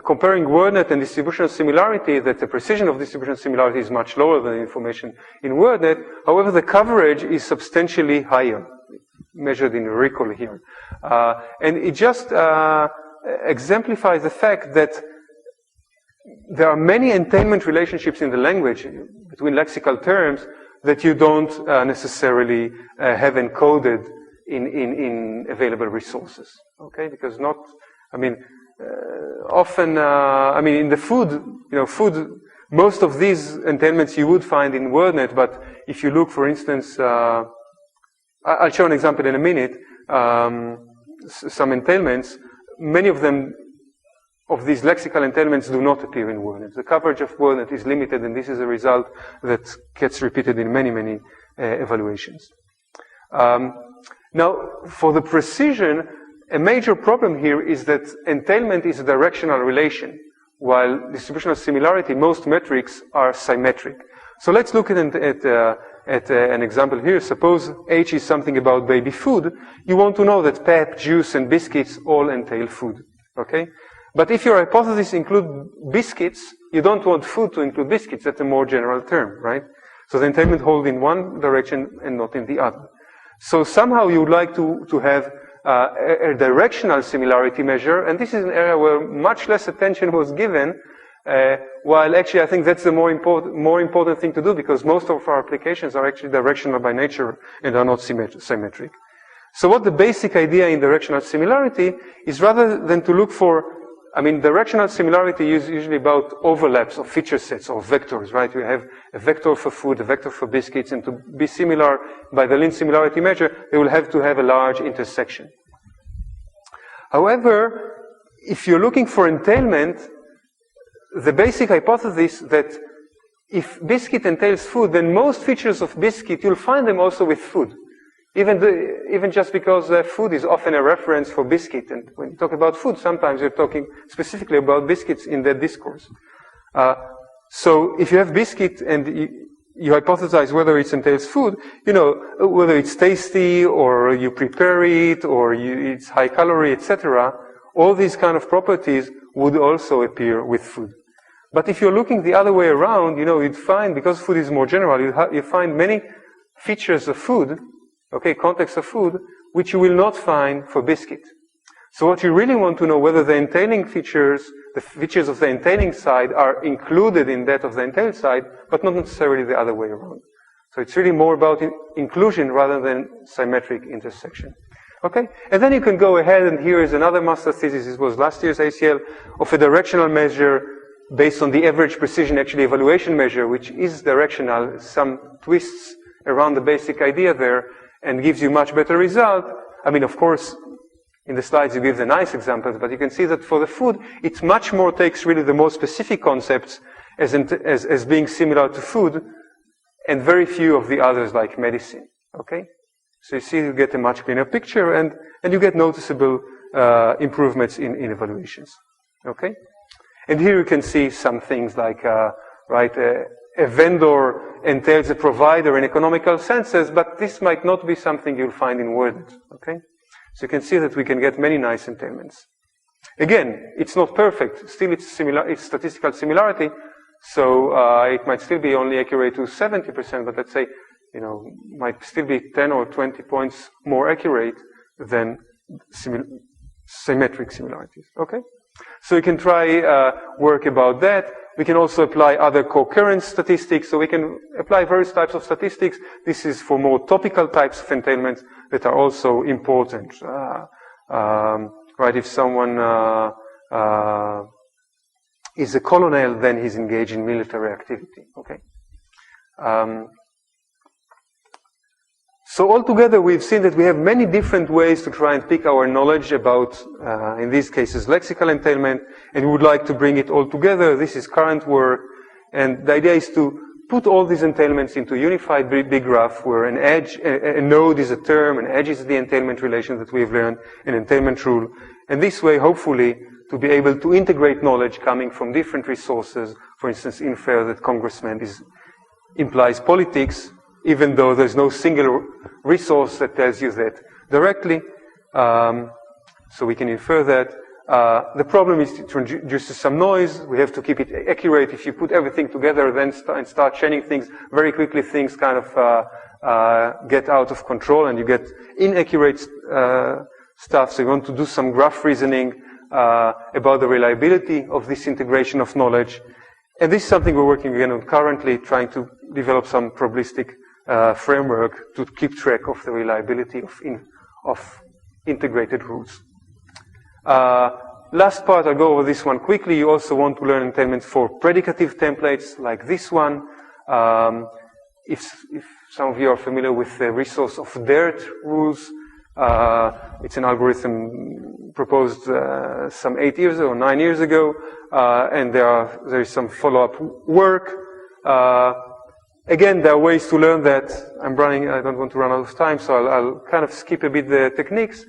comparing WordNet and distributional similarity, that the precision of distributional similarity is much lower than the information in WordNet. However, the coverage is substantially higher, measured in recall here. And it just exemplifies the fact that there are many entailment relationships in the language between lexical terms that you don't necessarily have encoded in available resources. Okay, because often, in the food, most of these entailments you would find in WordNet, but if you look, for instance, I'll show an example in a minute, some entailments, many of them, of these lexical entailments do not appear in WordNet. The coverage of WordNet is limited, and this is a result that gets repeated in many, many evaluations. Now, for the precision, a major problem here is that entailment is a directional relation, while distributional similarity, most metrics are symmetric. So let's look at an example here. Suppose H is something about baby food. You want to know that pap, juice, and biscuits all entail food. Okay? But if your hypothesis includes biscuits, you don't want food to include biscuits. That's a more general term, right? So the entailment holds in one direction and not in the other. So somehow you would like to have a directional similarity measure, and this is an area where much less attention was given, while actually I think that's the more important thing to do, because most of our applications are actually directional by nature and are not symmetric. So what the basic idea in directional similarity is, rather than to look for, directional similarity is usually about overlaps of feature sets or vectors, right? You have a vector for food, a vector for biscuits, and to be similar by the Lin similarity measure, they will have to have a large intersection. However, if you're looking for entailment, the basic hypothesis that if biscuit entails food, then most features of biscuit, you'll find them also with food. Even just because food is often a reference for biscuit. And when you talk about food, sometimes you're talking specifically about biscuits in that discourse. So if you have biscuit and you hypothesize whether it entails food, whether it's tasty or you prepare it or it's high calorie, etc., all these kind of properties would also appear with food. But if you're looking the other way around, you'd find, because food is more general, you find many features of food, context of food, which you will not find for biscuit. So what you really want to know, whether the entailing features, the features of the entailing side are included in that of the entailed side, but not necessarily the other way around. So it's really more about inclusion rather than symmetric intersection. Okay? And then you can go ahead, and here is another master thesis. This was last year's ACL, of a directional measure based on the average precision actually evaluation measure, which is directional, some twists around the basic idea there, and gives you much better result. Of course, in the slides you give the nice examples, but you can see that for the food, it much more takes really the more specific concepts as being similar to food, and very few of the others like medicine. Okay? So you see you get a much cleaner picture, and you get noticeable improvements in evaluations. Okay? And here you can see some things like, a vendor entails a provider in economical senses, but this might not be something you'll find in Word. Okay? So you can see that we can get many nice entailments. Again, it's not perfect. Still, it's statistical similarity, so it might still be only accurate to 70%, but let's say, might still be 10 or 20 points more accurate than symmetric similarities. Okay? So you can try work about that. We can also apply other co-occurrence statistics, so we can apply various types of statistics. This is for more topical types of entailments that are also important. If someone is a colonel, then he's engaged in military activity. Okay. So altogether, we've seen that we have many different ways to try and pick our knowledge about, in these cases, lexical entailment, and we would like to bring it all together. This is current work, and the idea is to put all these entailments into a unified big graph where an edge, a node is a term, an edge is the entailment relation that we have learned, an entailment rule, and this way, hopefully, to be able to integrate knowledge coming from different resources. For instance, infer that congressman implies politics, even though there's no single resource that tells you that directly. So we can infer that. The problem is it introduces some noise. We have to keep it accurate. If you put everything together then start chaining things, very quickly things kind of get out of control and you get inaccurate stuff. So you want to do some graph reasoning about the reliability of this integration of knowledge. And this is something we're working again on currently, trying to develop some probabilistic framework to keep track of the reliability of integrated rules. Last part, I'll go over this one quickly. You also want to learn entailments for predicative templates like this one. If some of you are familiar with the resource of DIRT rules, it's an algorithm proposed some 8 years or 9 years ago, and there is some follow-up work. Again, there are ways to learn that. I don't want to run out of time, so I'll kind of skip a bit the techniques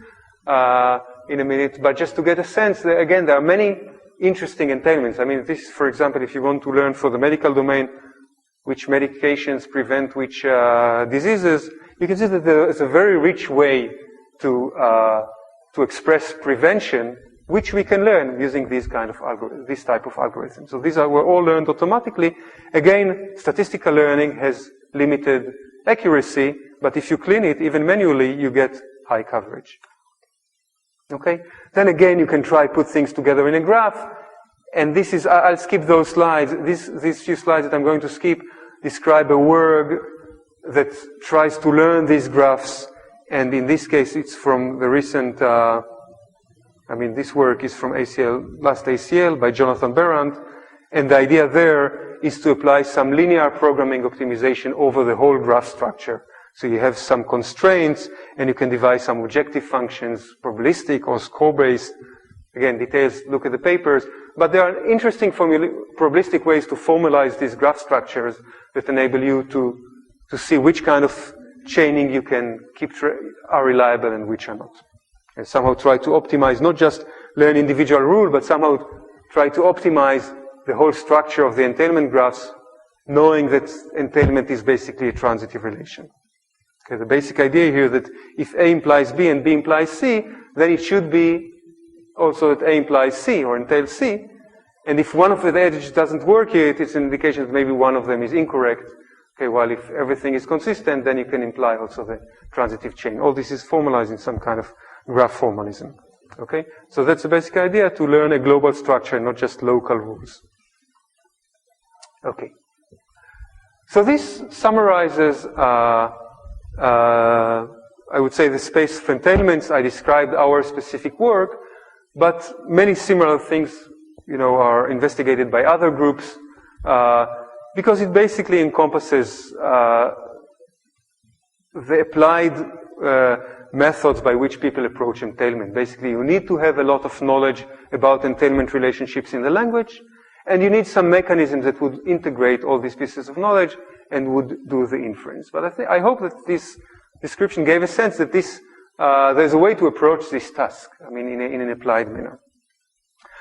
in a minute, but just to get a sense, again, there are many interesting entailments. I mean, this, for example, if you want to learn for the medical domain which medications prevent which diseases, you can see that there is a very rich way to express prevention, which we can learn using this type of algorithms. So these were all learned automatically. Again, statistical learning has limited accuracy, but if you clean it, even manually, you get high coverage. Okay? Then again, you can try put things together in a graph, and this is, I'll skip those slides. These few slides that I'm going to skip describe a work that tries to learn these graphs, and in this case, it's from the recent, this work is from last ACL by Jonathan Behrant, and the idea there is to apply some linear programming optimization over the whole graph structure. So you have some constraints, and you can devise some objective functions, probabilistic or score-based. Again, details, look at the papers. But there are interesting probabilistic ways to formalize these graph structures that enable you to see which kind of chaining you can keep are reliable and which are not. And somehow try to optimize, not just learn individual rule, but somehow try to optimize the whole structure of the entailment graphs, knowing that entailment is basically a transitive relation. Okay, the basic idea here that if A implies B and B implies C, then it should be also that A implies C or entails C. And if one of the edges doesn't work here, it's an indication that maybe one of them is incorrect. Okay, while if everything is consistent, then you can imply also the transitive chain. All this is formalized in some kind of graph formalism. Okay, so that's the basic idea, to learn a global structure, not just local rules. Okay, so this summarizes, I would say, the space of entailments. I described our specific work, but many similar things, are investigated by other groups, because it basically encompasses the applied methods by which people approach entailment. Basically, you need to have a lot of knowledge about entailment relationships in the language, and you need some mechanisms that would integrate all these pieces of knowledge and would do the inference. But I hope that this description gave a sense that this, there's a way to approach this task, I mean, in an applied manner.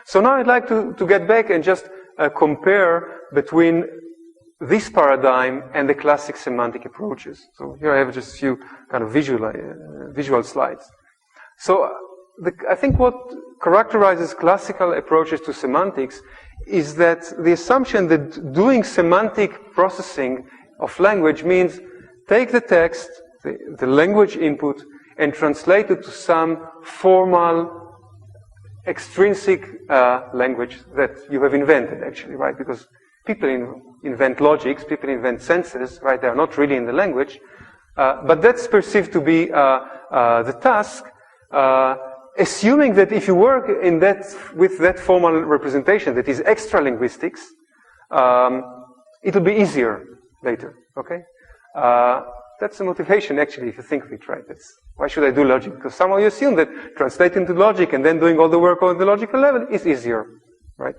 So now I'd like to get back and just compare between this paradigm and the classic semantic approaches. So here I have just a few kind of visual slides. So I think what characterizes classical approaches to semantics is that the assumption that doing semantic processing of language means take the text, the language input, and translate it to some formal extrinsic language that you have invented, actually, right? Because people invent logics, people invent senses, right? They are not really in the language. But that's perceived to be the task, assuming that if you work with that formal representation that is extra linguistics, it'll be easier later, okay? That's the motivation, actually, if you think of it, right? Why should I do logic? Because somehow you assume that translating to logic and then doing all the work on the logical level is easier, right?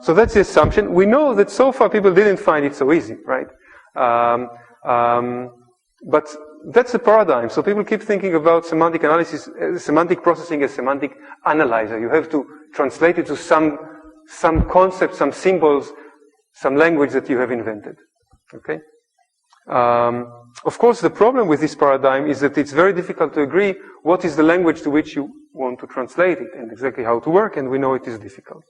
So that's the assumption. We know that so far people didn't find it so easy, right? But that's the paradigm. So people keep thinking about semantic analysis, semantic processing as semantic analyzer. You have to translate it to some concept, some symbols, some language that you have invented, okay? Of course, the problem with this paradigm is that it's very difficult to agree what is the language to which you want to translate it and exactly how to work, and we know it is difficult.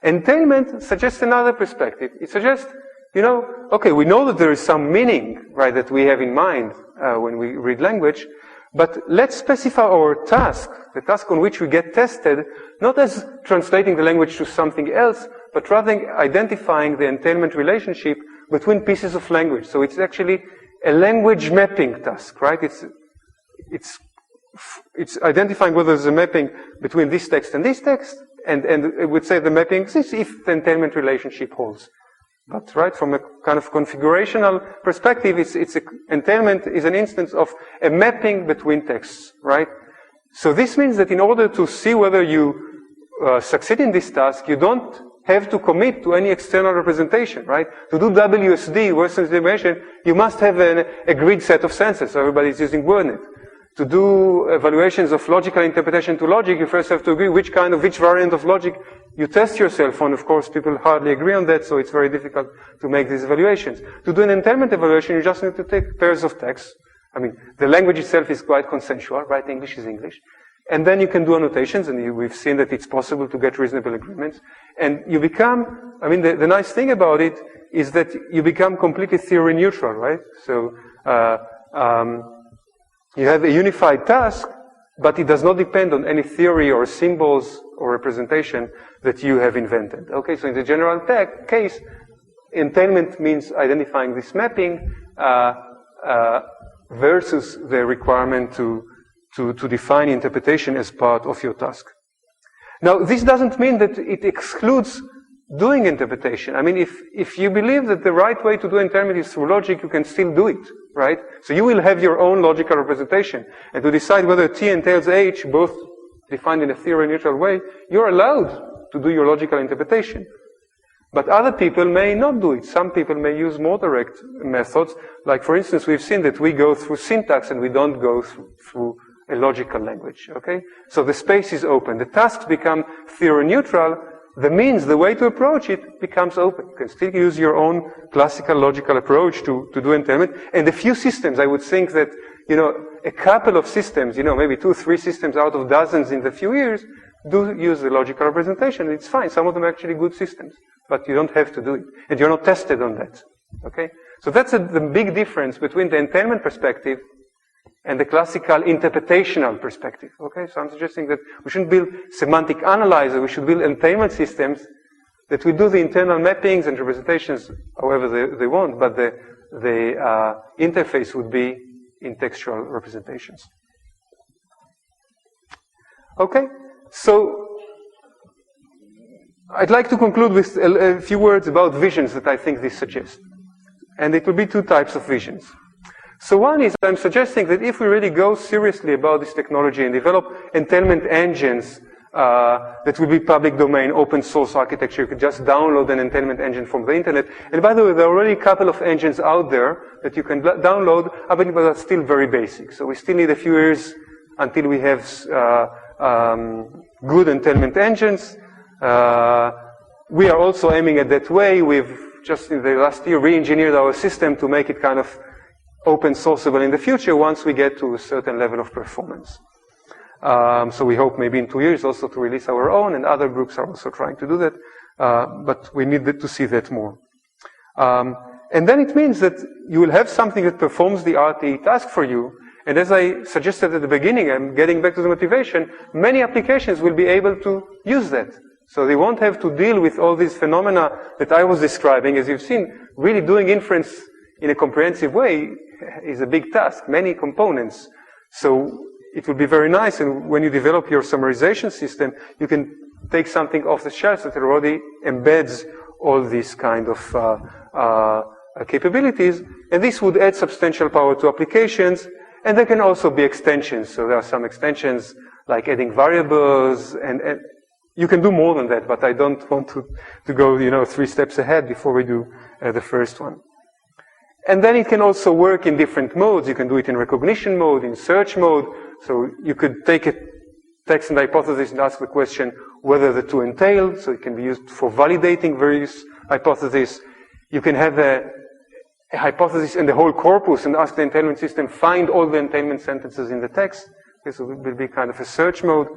Entailment suggests another perspective. It suggests, okay, we know that there is some meaning, right, that we have in mind when we read language, but let's specify our task, the task on which we get tested, not as translating the language to something else, but rather identifying the entailment relationship between pieces of language. So it's actually a language mapping task, right? It's identifying whether there's a mapping between this text and this text, and it would say the mapping exists if the entailment relationship holds. But, right, from a kind of configurational perspective, entailment is an instance of a mapping between texts, right? So this means that in order to see whether you succeed in this task, you don't have to commit to any external representation, right? To do WSD, word sense estimation, you must have an agreed set of senses. So everybody is using WordNet. To do evaluations of logical interpretation to logic, you first have to agree which variant of logic you test yourself on. Of course, people hardly agree on that, so it's very difficult to make these evaluations. To do an entailment evaluation, you just need to take pairs of texts. I mean, the language itself is quite consensual, right? English is English. And then you can do annotations, and we've seen that it's possible to get reasonable agreements. And you become, I mean, the nice thing about it is that you become completely theory neutral, right? So, you have a unified task, but it does not depend on any theory or symbols or representation that you have invented. Okay, so in the general case, entailment means identifying this mapping versus the requirement to define interpretation as part of your task. Now, this doesn't mean that it excludes doing interpretation. I mean, if you believe that the right way to do entailment is through logic, you can still do it, right? So you will have your own logical representation. And to decide whether T entails H, both defined in a theory-neutral way, you're allowed to do your logical interpretation. But other people may not do it. Some people may use more direct methods. Like, for instance, we've seen that we go through syntax and we don't go through a logical language, okay? So the space is open. The tasks become theory-neutral. The means, the way to approach it becomes open. You can still use your own classical logical approach to do entailment. And a few systems, I would think that, a couple of systems, maybe 2, 3 systems out of dozens in the few years do use the logical representation. It's fine. Some of them are actually good systems, but you don't have to do it. And you're not tested on that, okay? So that's the big difference between the entailment perspective and the classical interpretational perspective, okay? So I'm suggesting that we shouldn't build semantic analyzer, we should build entailment systems that will do the internal mappings and representations however they want, but the interface would be in textual representations. Okay, so I'd like to conclude with a few words about visions that I think this suggests. And it will be 2 types of visions. So one is I'm suggesting that if we really go seriously about this technology and develop entailment engines that will be public domain, open source architecture. You could just download an entailment engine from the internet. And by the way, there are already a couple of engines out there that you can download, but are still very basic. So we still need a few years until we have good entailment engines. We are also aiming at that way. We've just in the last year re-engineered our system to make it kind of open sourceable in the future once we get to a certain level of performance. So we hope maybe in 2 years also to release our own, and other groups are also trying to do that, but we need to see that more. And then it means that you will have something that performs the RTE task for you, and as I suggested at the beginning, I'm getting back to the motivation, many applications will be able to use that. So they won't have to deal with all these phenomena that I was describing. As you've seen, really doing inference in a comprehensive way is a big task, many components. So it would be very nice, and when you develop your summarization system, you can take something off the shelf that already embeds all these kind of capabilities, and this would add substantial power to applications, and there can also be extensions. So there are some extensions like adding variables, and you can do more than that, but I don't want to go 3 steps ahead before we do the first one. And then it can also work in different modes. You can do it in recognition mode, in search mode. So you could take a text and hypothesis and ask the question whether the two entail. So it can be used for validating various hypotheses. You can have a hypothesis in the whole corpus and ask the entailment system, find all the entailment sentences in the text. This will be kind of a search mode.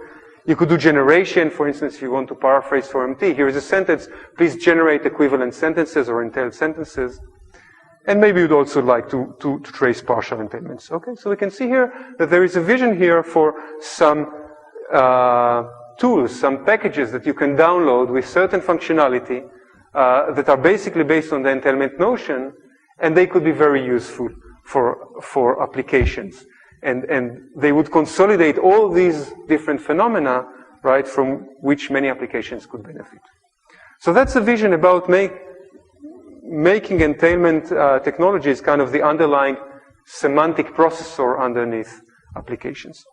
You could do generation. For instance, if you want to paraphrase for MT, here is a sentence. Please generate equivalent sentences or entailed sentences. And maybe you'd also like to trace partial entailments. Okay, so we can see here that there is a vision here for some tools, some packages that you can download with certain functionality that are basically based on the entailment notion, and they could be very useful for applications. And they would consolidate all these different phenomena, right, from which many applications could benefit. So that's a vision about making entailment technologies kind of the underlying semantic processor underneath applications.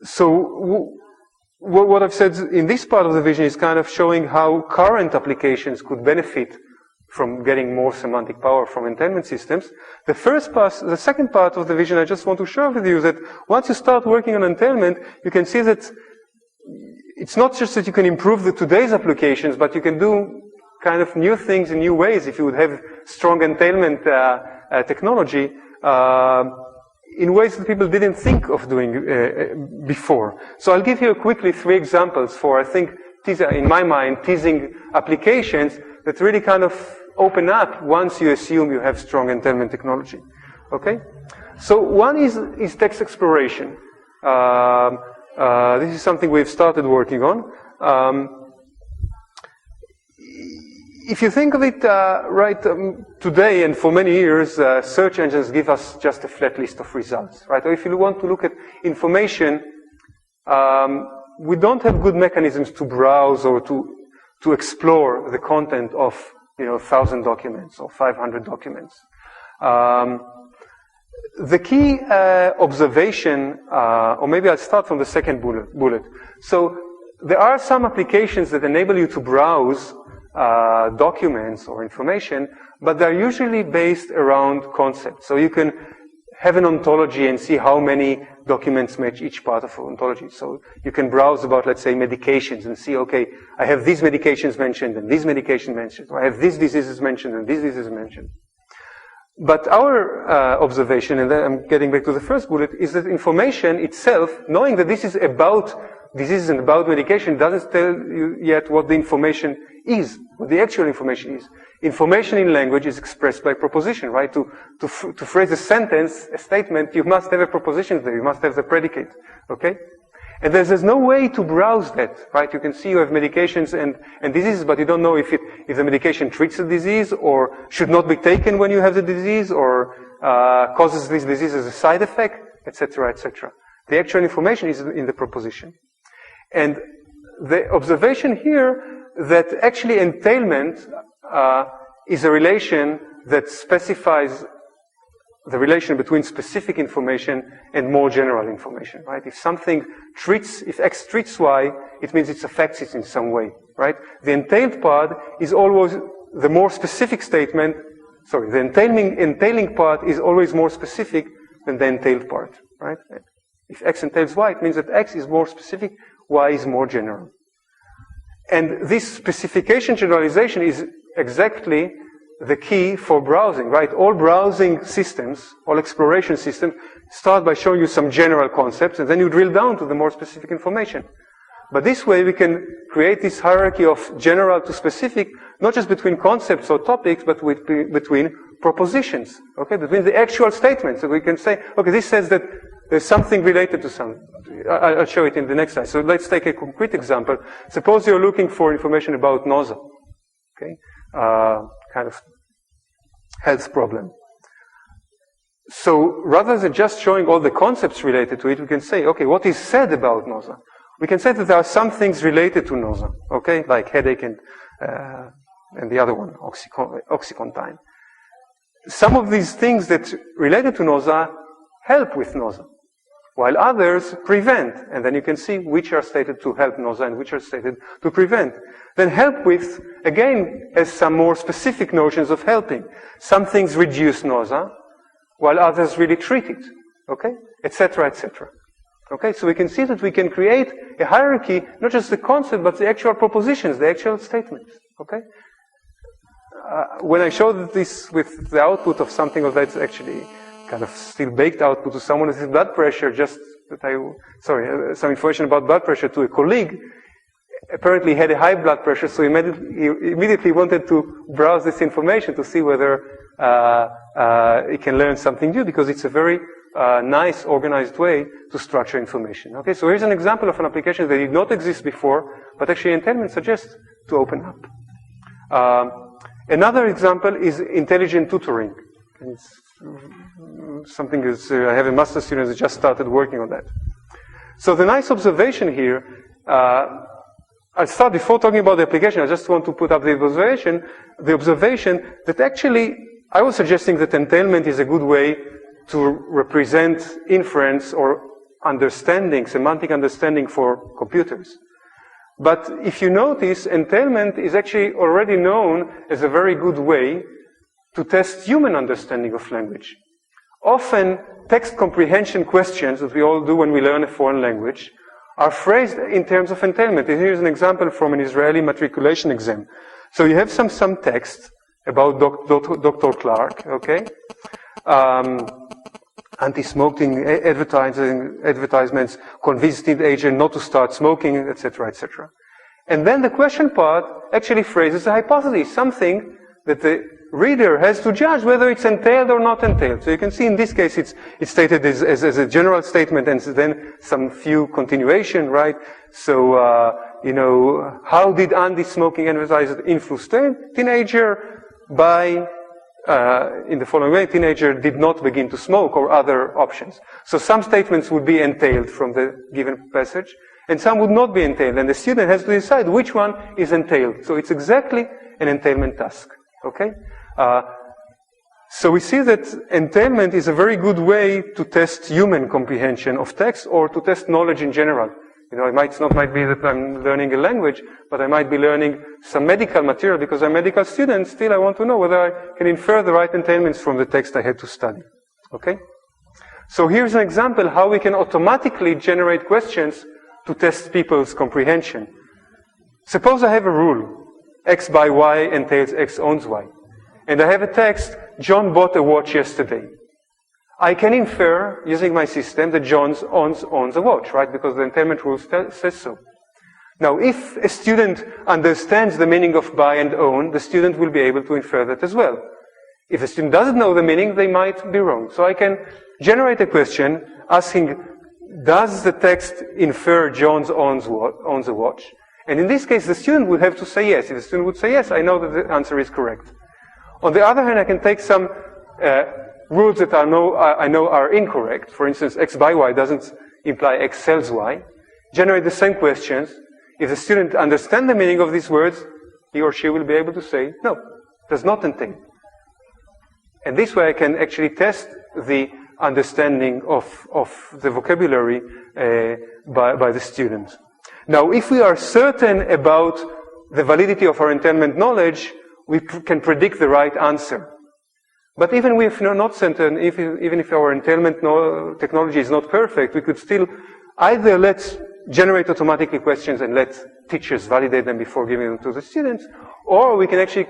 So what I've said in this part of the vision is kind of showing how current applications could benefit from getting more semantic power from entailment systems. The second part of the vision I just want to share with you is that once you start working on entailment, you can see that it's not just that you can improve today's applications, but you can do kind of new things in new ways if you would have strong entailment technology in ways that people didn't think of doing before. So I'll give you quickly 3 examples for, I think, in my mind, teasing applications that really kind of open up once you assume you have strong entailment technology. Okay? So one is text exploration. This is something we've started working on. If you think of it today and for many years, search engines give us just a flat list of results, right? Or if you want to look at information, we don't have good mechanisms to browse or to explore the content of 1,000 documents or 500 documents. The key observation, or maybe I'll start from the second bullet. So there are some applications that enable you to browse documents or information, but they're usually based around concepts. So you can have an ontology and see how many documents match each part of an ontology. So you can browse about, let's say, medications and see, okay, I have these medications mentioned and these medications mentioned, or I have these diseases mentioned and these diseases mentioned. But our observation, and then I'm getting back to the first bullet, is that information itself, knowing that this is about diseases and about medication, doesn't tell you yet what the information is, what the actual information is. Information in language is expressed by proposition, right? To phrase a sentence, a statement, you must have a proposition there, you must have the predicate, okay? And there's no way to browse that, right? You can see you have medications and diseases, but you don't know if the medication treats the disease or should not be taken when you have the disease or causes this disease as a side effect, etc., etc. The actual information is in the proposition. And the observation here that actually entailment is a relation that specifies the relation between specific information and more general information, right? If X treats Y, it means it affects it in some way, right? The entailed part is always the more specific statement, the entailing part is always more specific than the entailed part, right? If X entails Y, it means that X is more specific, Y is more general. And this specification generalization is exactly the key for browsing, right? All browsing systems, all exploration systems, start by showing you some general concepts, and then you drill down to the more specific information. But this way we can create this hierarchy of general to specific, not just between concepts or topics, but between propositions, okay? Between the actual statements. So we can say, okay, this says that there's something related to something. I'll show it in the next slide. So let's take a concrete example. Suppose you're looking for information about nausea, okay? Kind of health problem. So rather than just showing all the concepts related to it, we can say, okay, what is said about nausea? We can say that there are some things related to nausea, okay, like headache and the other one, OxyContin. Some of these things that related to nausea help with nausea, while others prevent. And then you can see which are stated to help nausea and which are stated to prevent. Then help with, again, has some more specific notions of helping. Some things reduce nausea, while others really treat it, okay, etc., etc. Okay, so we can see that we can create a hierarchy, not just the concept, but the actual propositions, the actual statements, okay? When I showed this with the output of something of that's actually kind of still baked output to someone with blood pressure, some information about blood pressure to a colleague, apparently had a high blood pressure, so he immediately wanted to browse this information to see whether he can learn something new, because it's a very nice, organized way to structure information. Okay, so here's an example of an application that did not exist before, but actually entailment suggests to open up. Another example is intelligent tutoring. And it's something is, I have a master's student that just started working on that. So the nice observation here, I'll start before talking about the application. I just want to put up the observation that actually I was suggesting that entailment is a good way to represent inference or understanding, semantic understanding for computers. But if you notice, entailment is actually already known as a very good way to test human understanding of language. Often, text comprehension questions that we all do when we learn a foreign language are phrased in terms of entailment. And here's an example from an Israeli matriculation exam. So you have some text about Dr. Clark, okay? Anti-smoking advertisements, convince teenagers not to start smoking, etc., etc. And then the question part actually phrases a hypothesis, something that the reader has to judge whether it's entailed or not entailed. So you can see in this case it's stated as a general statement and then some few continuation, right? So, how did anti-smoking advertisers influence teenager? By in the following way, teenager did not begin to smoke, or other options. So some statements would be entailed from the given passage, and some would not be entailed, and the student has to decide which one is entailed. So it's exactly an entailment task, okay? So we see that entailment is a very good way to test human comprehension of text, or to test knowledge in general. It might be that I'm learning a language, but I might be learning some medical material because I'm a medical student. Still, I want to know whether I can infer the right entailments from the text I had to study. Okay? So here's an example how we can automatically generate questions to test people's comprehension. Suppose I have a rule. X by Y entails X owns Y. And I have a text, John bought a watch yesterday. I can infer, using my system, that John owns a watch, right? Because the entailment rule says so. Now, if a student understands the meaning of buy and own, the student will be able to infer that as well. If a student doesn't know the meaning, they might be wrong. So I can generate a question asking, does the text infer John owns a watch? And in this case, the student would have to say yes. If the student would say yes, I know that the answer is correct. On the other hand, I can take some rules that I know are incorrect. For instance, X by Y doesn't imply X sells Y. Generate the same questions. If the student understands the meaning of these words, he or she will be able to say, no, does not entail. And this way I can actually test the understanding of the vocabulary by the student. Now, if we are certain about the validity of our entailment knowledge, we can predict the right answer. But even if we're not certain, even if our entailment technology is not perfect, we could still either generate automatically questions and let teachers validate them before giving them to the students, or we can actually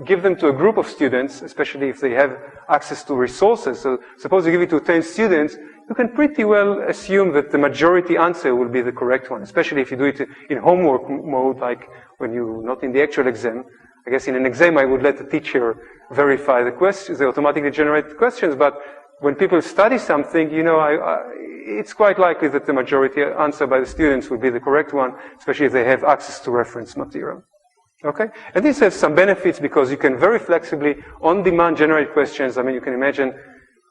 give them to a group of students, especially if they have access to resources. So suppose you give it to 10 students, you can pretty well assume that the majority answer will be the correct one, especially if you do it in homework mode, like when you're not in the actual exam. I guess in an exam I would let the teacher verify the questions, the automatically generated questions, but when people study something, it's quite likely that the majority answer by the students will be the correct one, especially if they have access to reference material. Okay? And this has some benefits because you can very flexibly, on demand, generate questions. I mean, you can imagine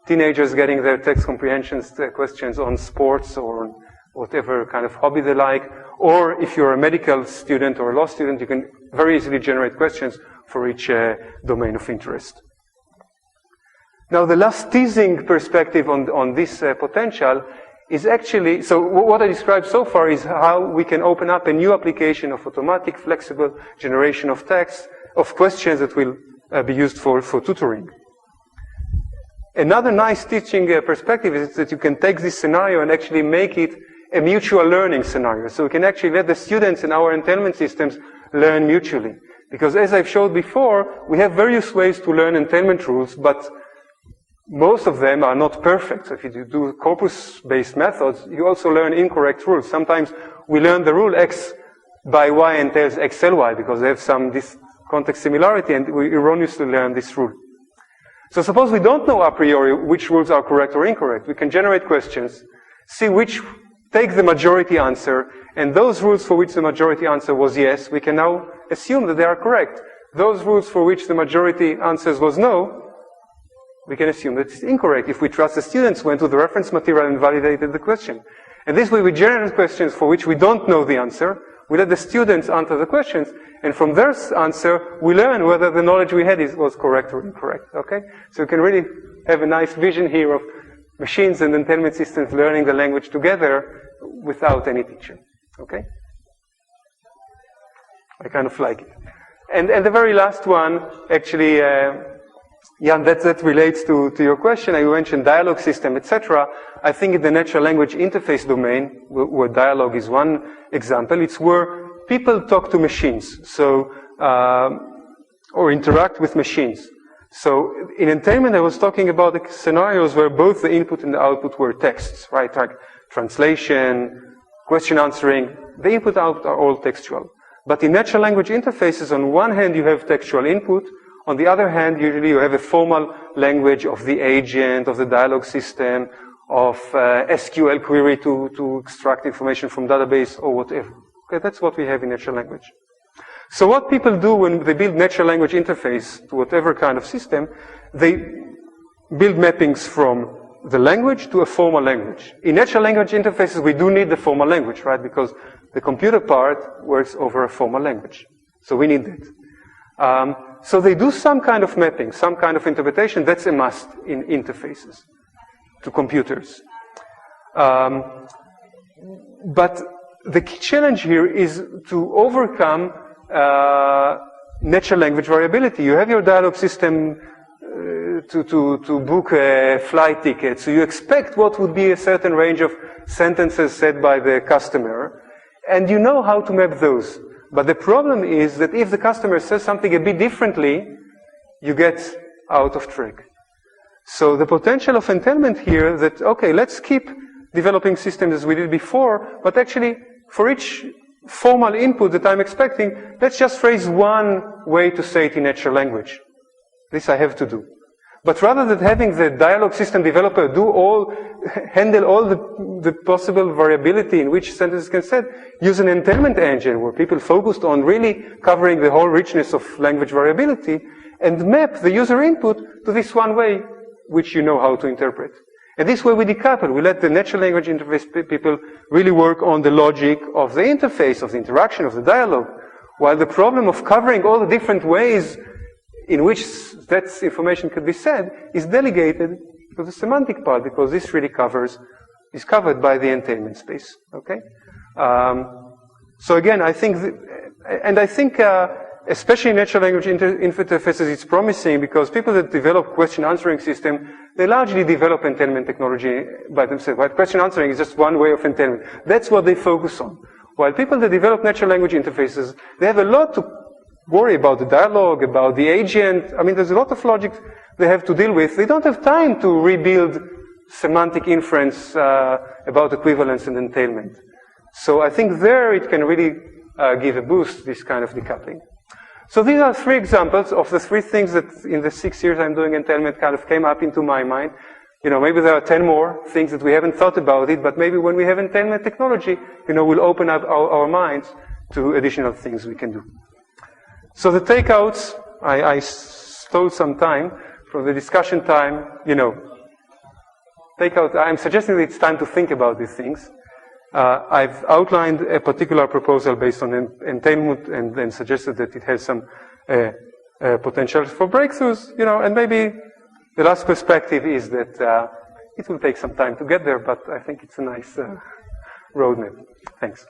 teenagers getting their text comprehension questions on sports or whatever kind of hobby they like. Or if you're a medical student or a law student, you can very easily generate questions for each domain of interest. Now, the last teasing perspective on this potential is actually, so what I described so far is how we can open up a new application of automatic, flexible generation of text, of questions that will be used for tutoring. Another nice teaching perspective is that you can take this scenario and actually make it a mutual learning scenario. So we can actually let the students in our entailment systems learn mutually. Because as I've showed before, we have various ways to learn entailment rules, but most of them are not perfect. So if you do corpus-based methods, you also learn incorrect rules. Sometimes we learn the rule X by Y entails XLY because they have this context similarity, and we erroneously learn this rule. So suppose we don't know a priori which rules are correct or incorrect. We can generate questions, see which take the majority answer, and those rules for which the majority answer was yes, we can now assume that they are correct. Those rules for which the majority answer was no, we can assume that it's incorrect if we trust the students went to the reference material and validated the question. And this way we generate questions for which we don't know the answer, we let the students answer the questions, and from their answer we learn whether the knowledge we had was correct or incorrect. Okay? So we can really have a nice vision here of machines and entailment systems learning the language together without any teacher. Okay? I kind of like it. And the very last one, actually, that relates to your question. I mentioned dialogue system, etc. I think in the natural language interface domain, where dialogue is one example, it's where people talk to machines, so or interact with machines. So in entailment, I was talking about the scenarios where both the input and the output were texts, right? Like translation, question answering. The input out are all textual. But in natural language interfaces, on one hand, you have textual input. On the other hand, usually you have a formal language of the agent, of the dialogue system, of SQL query to extract information from database or whatever. Okay, that's what we have in natural language. So what people do when they build natural language interface to whatever kind of system, they build mappings from the language to a formal language. In natural language interfaces, we do need the formal language, right? Because the computer part works over a formal language. So we need that. So they do some kind of mapping, some kind of interpretation. That's a must in interfaces to computers. But the key challenge here is to overcome natural language variability. You have your dialogue system to book a flight ticket. So you expect what would be a certain range of sentences said by the customer, and you know how to map those. But the problem is that if the customer says something a bit differently, you get out of track. So the potential of entailment here that, okay, let's keep developing systems as we did before, but actually for each formal input that I'm expecting, let's just phrase one way to say it in natural language. This I have to do. But rather than having the dialogue system developer handle all the possible variability in which sentences can said, use an entailment engine where people focused on really covering the whole richness of language variability and map the user input to this one way which you know how to interpret. And this way we decouple. We let the natural language interface people really work on the logic of the interface, of the interaction, of the dialogue, while the problem of covering all the different ways in which that information could be said is delegated to the semantic part, because this really is covered by the entailment space. Okay. So again, I think, especially in natural language interfaces, it's promising because people that develop question answering system, they largely develop entailment technology by themselves. Right? Question answering is just one way of entailment. That's what they focus on. While people that develop natural language interfaces, they have a lot to worry about the dialogue, about the agent. I mean, there's a lot of logic they have to deal with. They don't have time to rebuild semantic inference about equivalence and entailment. So I think there it can really give a boost, this kind of decoupling. So these are 3 examples of the 3 things that in the 6 years I'm doing entailment kind of came up into my mind. You know, maybe there are 10 more things that we haven't thought about it, but maybe when we have entailment technology, you know, we'll open up our minds to additional things we can do. So the takeouts, I stole some time from the discussion time, you know. Takeout, I'm suggesting that it's time to think about these things. I've outlined a particular proposal based on entailment and then suggested that it has some potential for breakthroughs, you know, and maybe the last perspective is that it will take some time to get there, but I think it's a nice roadmap. Thanks.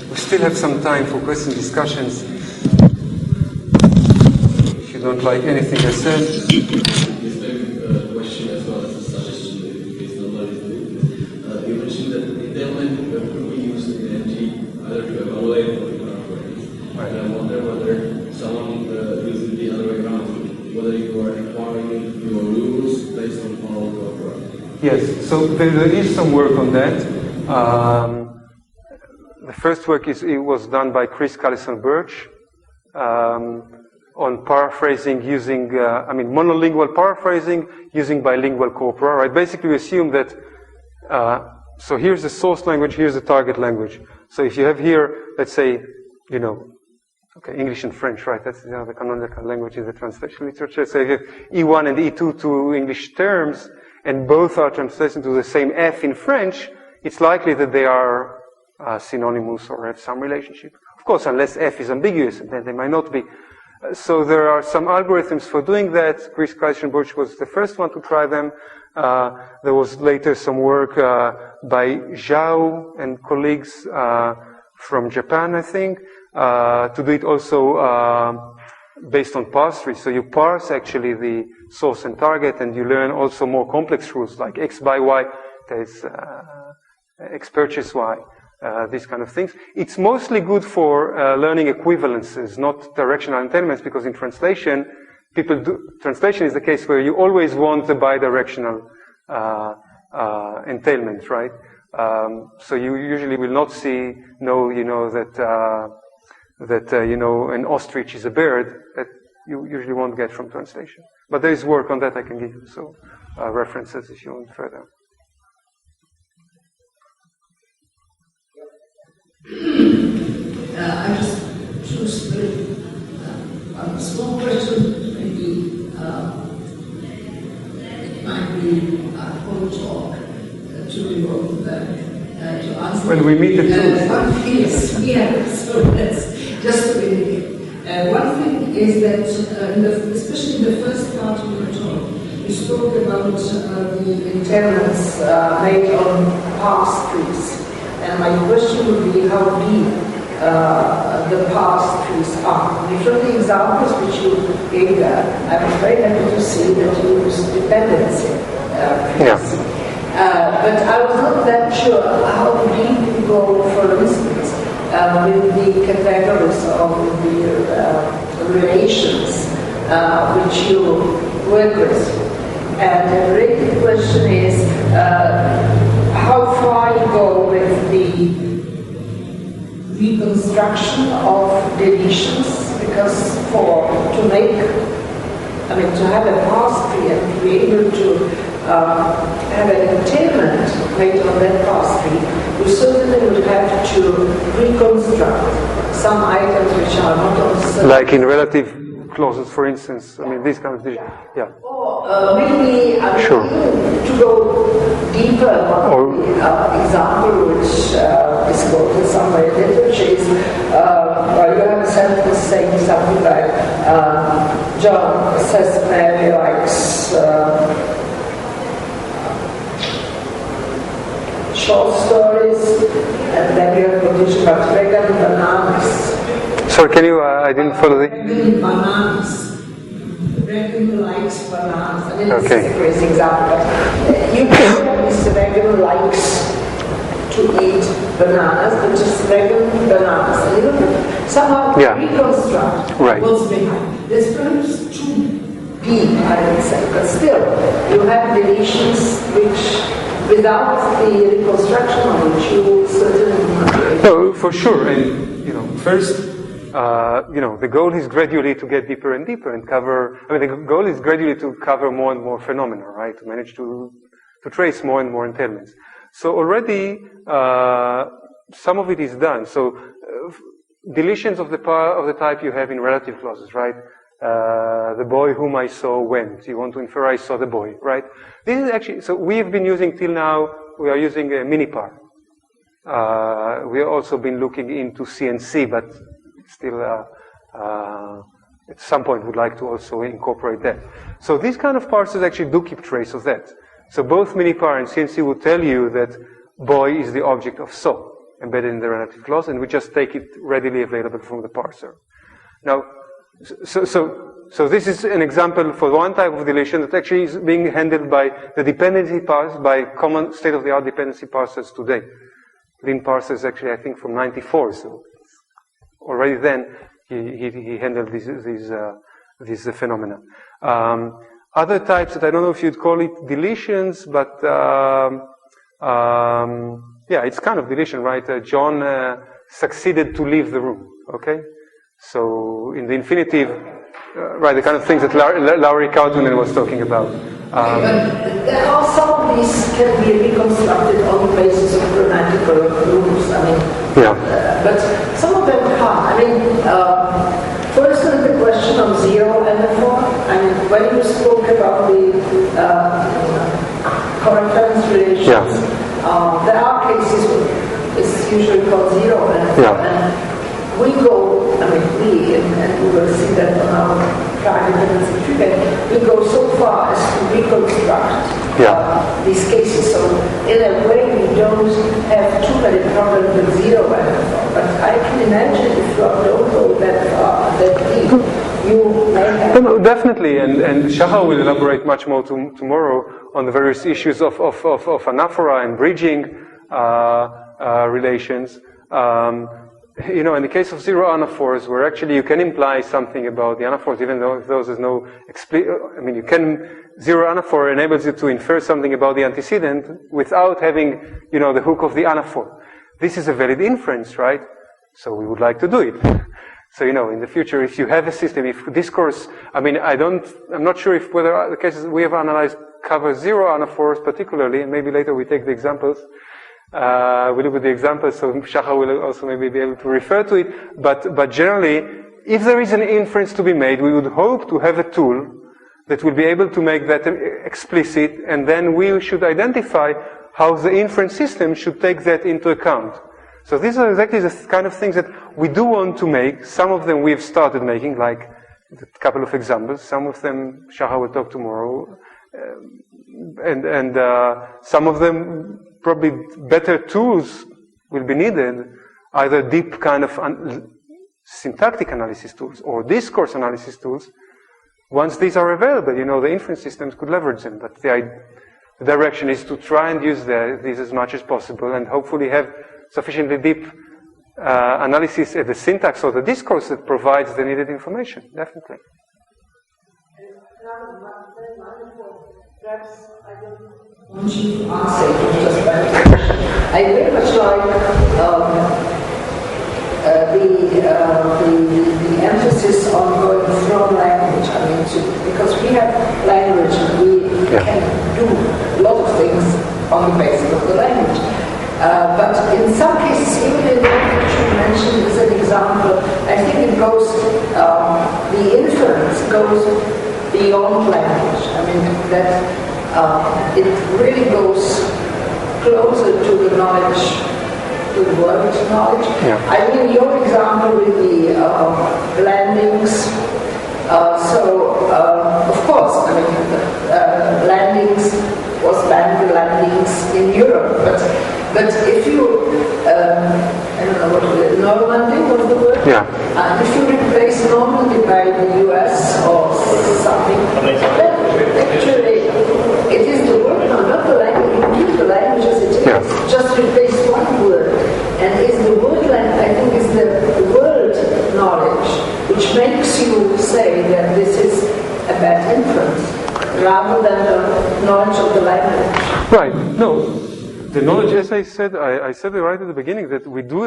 We still have some time for question discussions. If you don't like anything I said. Question as well as a suggestion based on what is doing. You mentioned that entailment could be used in NG either to evaluate or to calculate. Right. And I wonder whether someone uses the other way around, whether you are acquiring your rules based on moral plethora. Yes, so there is some work on that. The first work was done by Chris Callison-Birch on paraphrasing using, monolingual paraphrasing using bilingual corpora, right? Basically, we assume that, so here's the source language, here's the target language. So if you have here, let's say, you know, okay, English and French, right? That's the canonical language in the translation literature. So if you have E1 and E2 two English terms, and both are translated to the same F in French, it's likely that they are synonymous or have some relationship. Of course, unless F is ambiguous, and then they might not be. So there are some algorithms for doing that. Chris Callison-Birch was the first one to try them. There was later some work by Zhao and colleagues from Japan, I think, to do it also based on parse-trees. So you parse actually the source and target, and you learn also more complex rules like X by Y, there's X purchase Y. These kind of things. It's mostly good for learning equivalences, not directional entailments, because in translation, translation is the case where you always want the bidirectional entailment, right? So you usually will not know that an ostrich is a bird, that you usually won't get from translation. But there is work on that I can give you, so references if you want further. I just choose a small question, maybe it might be a whole talk to answer. When we meet at one thing is, so that's just to indicate. One thing is that, especially in the first part of your talk, you spoke about the entailments made on parse-trees. And my question would be how deep the parse-trees are. And from the examples which you gave there, I was very happy to see that you use dependency trees. But I was not that sure how deep you go, for instance, with the categories of the relations which you work with. And the related question is, how far you go with the reconstruction of deletions, because to have a parse-tree and to be able to have an entailment made on that parse-tree, you certainly would have to reconstruct some items which are not on the surface. Like in relative clauses, for instance. I mean, these kind of things. Yeah. Or maybe Sure. to go deeper, one example which is quoted somewhere in literature is, you have a sentence saying something like, John says Mary likes short stories, and then you have quotation about regular bananas. Sorry, can you, I didn't follow the... Bananas. Regular likes bananas. I mean, Okay. this is a crazy example. You can have Mr. Regular likes to eat bananas, but just regular bananas. A little bit, somehow reconstruct what's behind. There's perhaps too deep, I would say, but still, you have deletions which, without the reconstruction of which you will certainly not. No, for sure. And, first, the goal is gradually to get deeper and deeper and cover, the goal is gradually to cover more and more phenomena, right? To manage to trace more and more entailments. So already, some of it is done. So, deletions of the type you have in relative clauses, right? The boy whom I saw went. You want to infer I saw the boy, right? This is actually, so we've been using till now, we are using a minipar. We have also been looking into CNC, but still, at some point would like to also incorporate that. So these kind of parsers actually do keep trace of that. So both minipar and CNC will tell you that boy is the object of saw, embedded in the relative clause, and we just take it readily available from the parser. Now, so this is an example for one type of deletion that actually is being handled by the dependency parse, by common state-of-the-art dependency parsers today. Lin parsers actually, I think, from '94, so already then he handled these phenomena. Other types that I don't know if you'd call it deletions, but it's kind of deletion, right? John succeeded to leave the room, okay? So in the infinitive, right, the kind of things that Lowry Kautunen was talking about. But there are some of these can be reconstructed on the basis of grammatical rules. I mean, but some of them can't. I mean, for instance, the question of zero and the form. I mean, when you spoke about the correspondence relations, there are cases where it's usually called zero and form. And we go, I mean, and we will see that on our private dependency treatment, we go so far as to reconstruct these cases. So in a way, we don't have too many problems with zero and form. But I can imagine if you don't go that far, that deep, you may have... No, definitely, and Shaha will elaborate much more tomorrow on the various issues of anaphora and bridging relations. In the case of zero anaphors, where actually you can imply something about the anaphors, even though if those is no zero anaphor enables you to infer something about the antecedent without having, the hook of the anaphor. This is a valid inference, right? So we would like to do it. So, in the future, if you have a system, if discourse, I'm not sure if whether the cases we have analyzed cover zero anaphors particularly, and maybe later we take the examples. We look at the examples, so Shaha will also maybe be able to refer to it. But generally, if there is an inference to be made, we would hope to have a tool that will be able to make that explicit, and then we should identify how the inference system should take that into account. So these are exactly the kind of things that we do want to make. Some of them we have started making, like a couple of examples. Some of them Shaha will talk tomorrow. And some of them probably better tools will be needed, either deep kind of syntactic analysis tools or discourse analysis tools. Once these are available, the inference systems could leverage them. But the direction is to try and use these as much as possible and hopefully have sufficiently deep analysis at the syntax or the discourse that provides the needed information, definitely. Perhaps I don't want you to answer it, just I very much like the emphasis on going from language. I mean, because we have language and we can do a lot of things on the basis of the language. But in some cases, even in what you mentioned as an example, I think it goes, the inference goes beyond language. I mean, that it really goes closer to the knowledge, to the word knowledge. Yeah. I mean, your example with the landings. Of course, I mean, landings was banned the landings in Europe, but if you, I don't know what Normandy was the word? Yeah. If you replace Normandy by the US or something, then actually it is the word, no, not the language, you keep the language as it is, Yeah. just replace one word. And is the word language, I think is the word knowledge, which makes you say that this is a bad inference, rather than the knowledge of the language. Right. No. The knowledge, as I said, I said it right at the beginning, that we do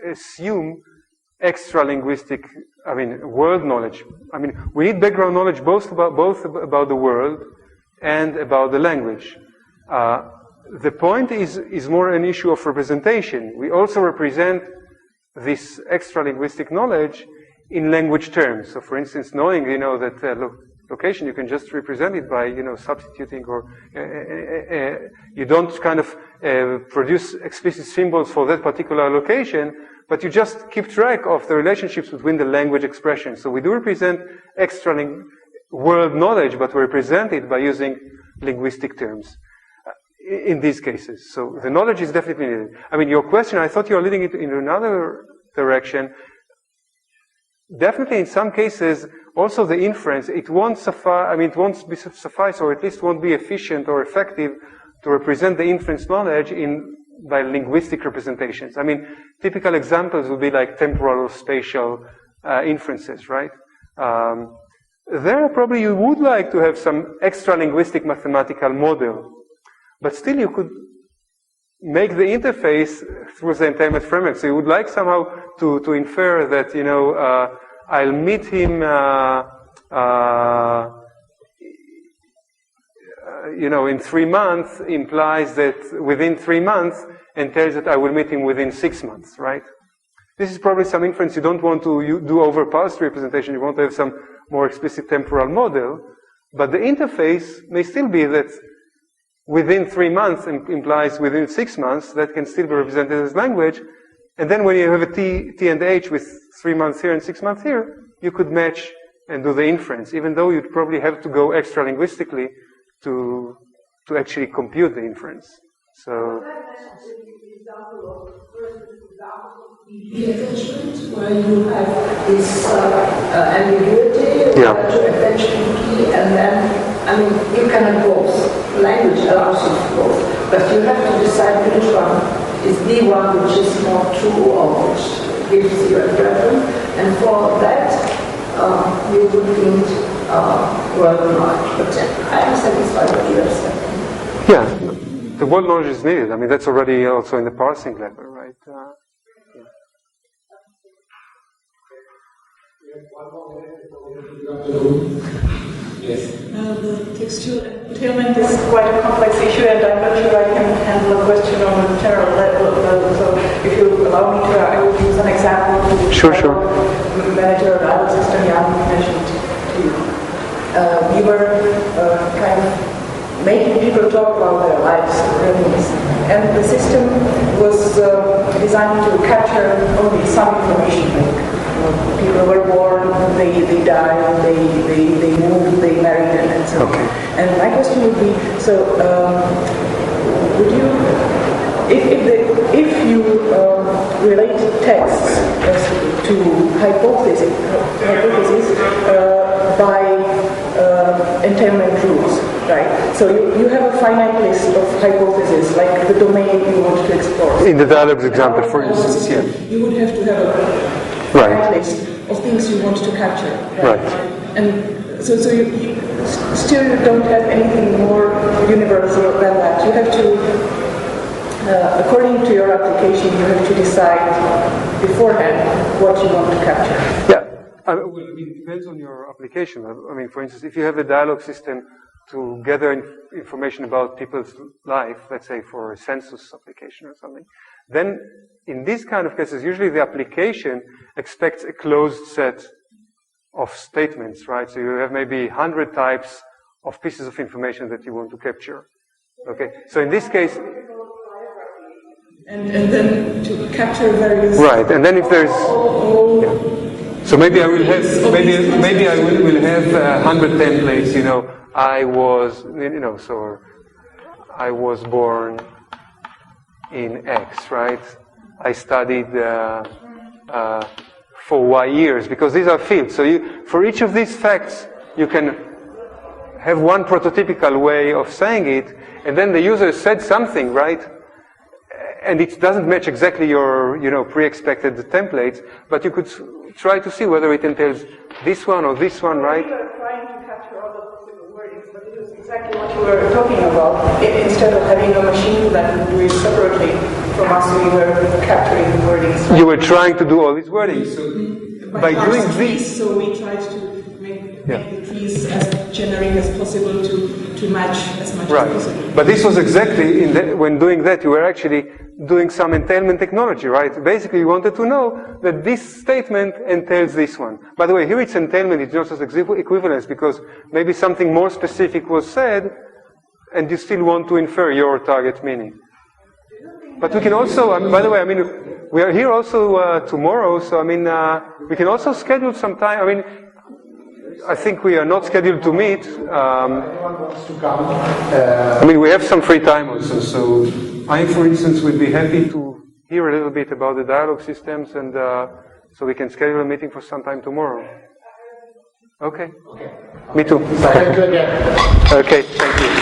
assume extra-linguistic, world knowledge. I mean, we need background knowledge both about the world and about the language. The point is more an issue of representation. We also represent this extra-linguistic knowledge in language terms. So, for instance, knowing, that location, you can just represent it by, substituting, or you don't kind of produce explicit symbols for that particular location, but you just keep track of the relationships between the language expressions. So we do represent extra world knowledge, but we represent it by using linguistic terms in these cases. So the knowledge is definitely needed. I mean, your question, I thought you were leading it in another direction. Definitely in some cases, also the inference, it won't suffice, it won't suffice, or at least won't be efficient or effective to represent the inference knowledge by linguistic representations. I mean, typical examples would be like temporal or spatial inferences, right? There probably you would like to have some extra linguistic mathematical model, but still you could make the interface through the entailment framework. So you would like somehow to infer that, I'll meet him, in 3 months implies that within 3 months entails that I will meet him within 6 months, right? This is probably some inference you don't want to do over parse representation. You want to have some more explicit temporal model, but the interface may still be that within 3 months implies within 6 months. That can still be represented as language. And then when you have a T and H with 3 months here and 6 months here, you could match and do the inference, even though you'd probably have to go extra linguistically to actually compute the inference. So. The attachment, where you have this ambiguity, Yeah. to attention key, and then, you cannot both. Language allows you to both, but you have to decide which one is the one which is more true or which gives you a preference, and for that, you would need world knowledge. But I am satisfied with what you have said. Yeah, the world knowledge is needed. That's already also in the parsing level, right? Yes. The textual entailment is quite a complex issue, and I'm not sure I can handle a question on a general level. So if you allow me to, I will use an example. Sure. Manager of our system, Jan mentioned to you. We were kind of making people talk about their lives, and the system was designed to capture only some information. People were born, they died, they moved, they married, and so on. Okay. And my question would be: so, would you, if you relate texts to hypotheses by entailment rules, right? So you have a finite list of hypotheses, like the domain you want to explore. In the dialogues example, for instance, yeah. You would have to have a list of things you want to capture. Right. And so you still don't have anything more universal than that. You have to, according to your application, you have to decide beforehand what you want to capture. Yeah. It depends on your application. For instance, if you have a dialogue system to gather information about people's life, let's say for a census application or something, then in these kind of cases, usually the application expects a closed set of statements, right? So you have maybe 100 types of pieces of information that you want to capture. Okay, so in this case, and then to capture various. Right, and then if there's, yeah. So maybe I will have maybe I will have 100 templates. You know, I was born in X, right? I studied for Y years, because these are fields. So for each of these facts, you can have one prototypical way of saying it, and then the user said something, right? And it doesn't match exactly your, pre-expected templates, but you could try to see whether it entails this one or this one, right? We were trying to capture all the possible wordings, but it was exactly what you were talking about. Instead of having a machine that would do it separately from us, we were capturing the wordings. Right? You were trying to do all these wordings. So by doing this, so we tried to make the trees as generic as possible to match as much as possible. But this was exactly, when doing that, you were actually doing some entailment technology, right? Basically, you wanted to know that this statement entails this one. By the way, here it's entailment, it's not just equivalence, because maybe something more specific was said, and you still want to infer your target meaning. But we can also, by the way, we are here also tomorrow, so we can also schedule some time. I think we are not scheduled to meet. Anyone wants to come? We have some free time also, so I, for instance, would be happy to hear a little bit about the dialogue systems, and so we can schedule a meeting for some time tomorrow. Okay. Me too. Thank you again. Okay, thank you.